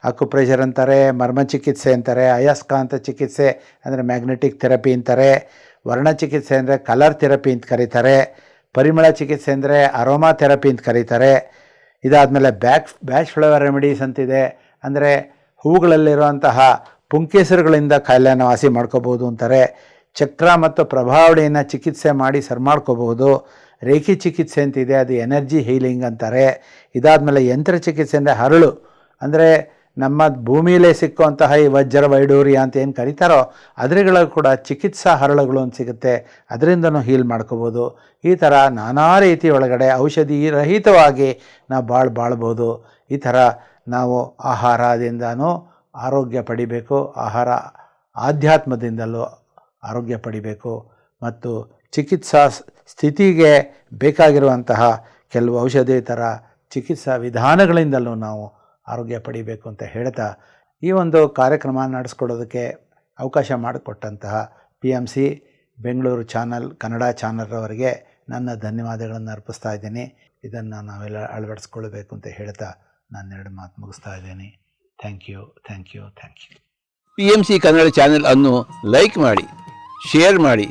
ಅಕ್ಯುಪ್ರೆಷರ್ ಅಂತಾರೆ, ಮರ್ಮ ಚಿಕಿತ್ಸೆ ಅಂತಾರೆ, ಅಯಸ್ಕಾಂತ ಚಿಕಿತ್ಸೆ ಅಂದರೆ ಮ್ಯಾಗ್ನೆಟಿಕ್ ಥೆರಪಿ ಅಂತಾರೆ, ವರ್ಣ ಚಿಕಿತ್ಸೆ ಅಂದರೆ ಕಲರ್ ಥೆರಪಿ ಅಂತ ಕರೀತಾರೆ, ಪರಿಮಳ ಚಿಕಿತ್ಸೆ ಅಂದರೆ ಅರೋಮಾ ಥೆರಪಿ ಅಂತ ಕರೀತಾರೆ. ಇದಾದಮೇಲೆ ಬ್ಯಾಚ್ ಫ್ಲವರ್ ರೆಮಿಡೀಸ್ ಅಂತಿದೆ, ಅಂದರೆ ಹೂಗಳಲ್ಲಿರುವಂತಹ ಪುಂಕೇಸರುಗಳಿಂದ ಕಾಯಿಲೆನ ವಾಸಿ ಮಾಡ್ಕೋಬೋದು ಅಂತಾರೆ. ಚಕ್ರ ಮತ್ತು ಪ್ರಭಾವಳಿಯನ್ನು ಚಿಕಿತ್ಸೆ ಮಾಡಿ ಸರಿ ಮಾಡ್ಕೋಬಹುದು. ರೇಖಿ ಚಿಕಿತ್ಸೆ ಅಂತಿದೆ, ಅದು ಎನರ್ಜಿ ಹೀಲಿಂಗ್ ಅಂತಾರೆ. ಇದಾದಮೇಲೆ ಯಂತ್ರ ಚಿಕಿತ್ಸೆ ಅಂದರೆ ಹರಳು, ಅಂದರೆ ನಮ್ಮ ಭೂಮಿಯಲ್ಲೇ ಸಿಕ್ಕುವಂತಹ ಈ ವಜ್ರ, ವೈಡೂರ್ಯ ಅಂತ ಏನು ಕರೀತಾರೋ ಅದರಗಳ ಕೂಡ ಚಿಕಿತ್ಸಾ ಹರಳುಗಳು ಅಂತ ಸಿಗುತ್ತೆ, ಅದರಿಂದನೂ ಹೀಲ್ ಮಾಡ್ಕೋಬೋದು. ಈ ಥರ ನಾನಾ ರೀತಿ ಒಳಗಡೆ ಔಷಧಿ ರಹಿತವಾಗಿ ನಾವು ಬಾಳ್ಬೋದು. ಈ ಥರ ನಾವು ಆಹಾರದಿಂದನೂ ಆರೋಗ್ಯ ಪಡಿಬೇಕು, ಆಧ್ಯಾತ್ಮದಿಂದಲೂ ಆರೋಗ್ಯ ಪಡಿಬೇಕು, ಮತ್ತು ಚಿಕಿತ್ಸಾ ಸ್ಥಿತಿಗೆ ಬೇಕಾಗಿರುವಂತಹ ಕೆಲವು ಔಷಧೇತರ ಚಿಕಿತ್ಸಾ ವಿಧಾನಗಳಿಂದಲೂ ನಾವು ಆರೋಗ್ಯ ಪಡಿಬೇಕು ಅಂತ ಹೇಳ್ತಾ ಈ ಒಂದು ಕಾರ್ಯಕ್ರಮ ನಡೆಸ್ಕೊಡೋದಕ್ಕೆ ಅವಕಾಶ ಮಾಡಿಕೊಟ್ಟಂತಹ PMC ಬೆಂಗಳೂರು ಚಾನಲ್, ಕನ್ನಡ ಚಾನಲ್ರವರಿಗೆ ನನ್ನ ಧನ್ಯವಾದಗಳನ್ನು ಅರ್ಪಿಸ್ತಾ ಇದ್ದೀನಿ. ಇದನ್ನು ನಾವೆಲ್ಲ ಅಳವಡಿಸ್ಕೊಳ್ಬೇಕು ಅಂತ ಹೇಳ್ತಾ ನಾನು 2 ಮಾತು ಮುಗಿಸ್ತಾ ಇದ್ದೀನಿ. Thank you. PMC Kannada channel ಅನ್ನು ಲೈಕ್ ಮಾಡಿ, ಶೇರ್ ಮಾಡಿ,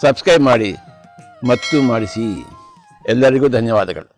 ಸಬ್ಸ್ಕ್ರೈಬ್ ಮಾಡಿ ಮತ್ತು ಮಾಡಿಸಿ. ಎಲ್ಲರಿಗೂ ಧನ್ಯವಾದಗಳು.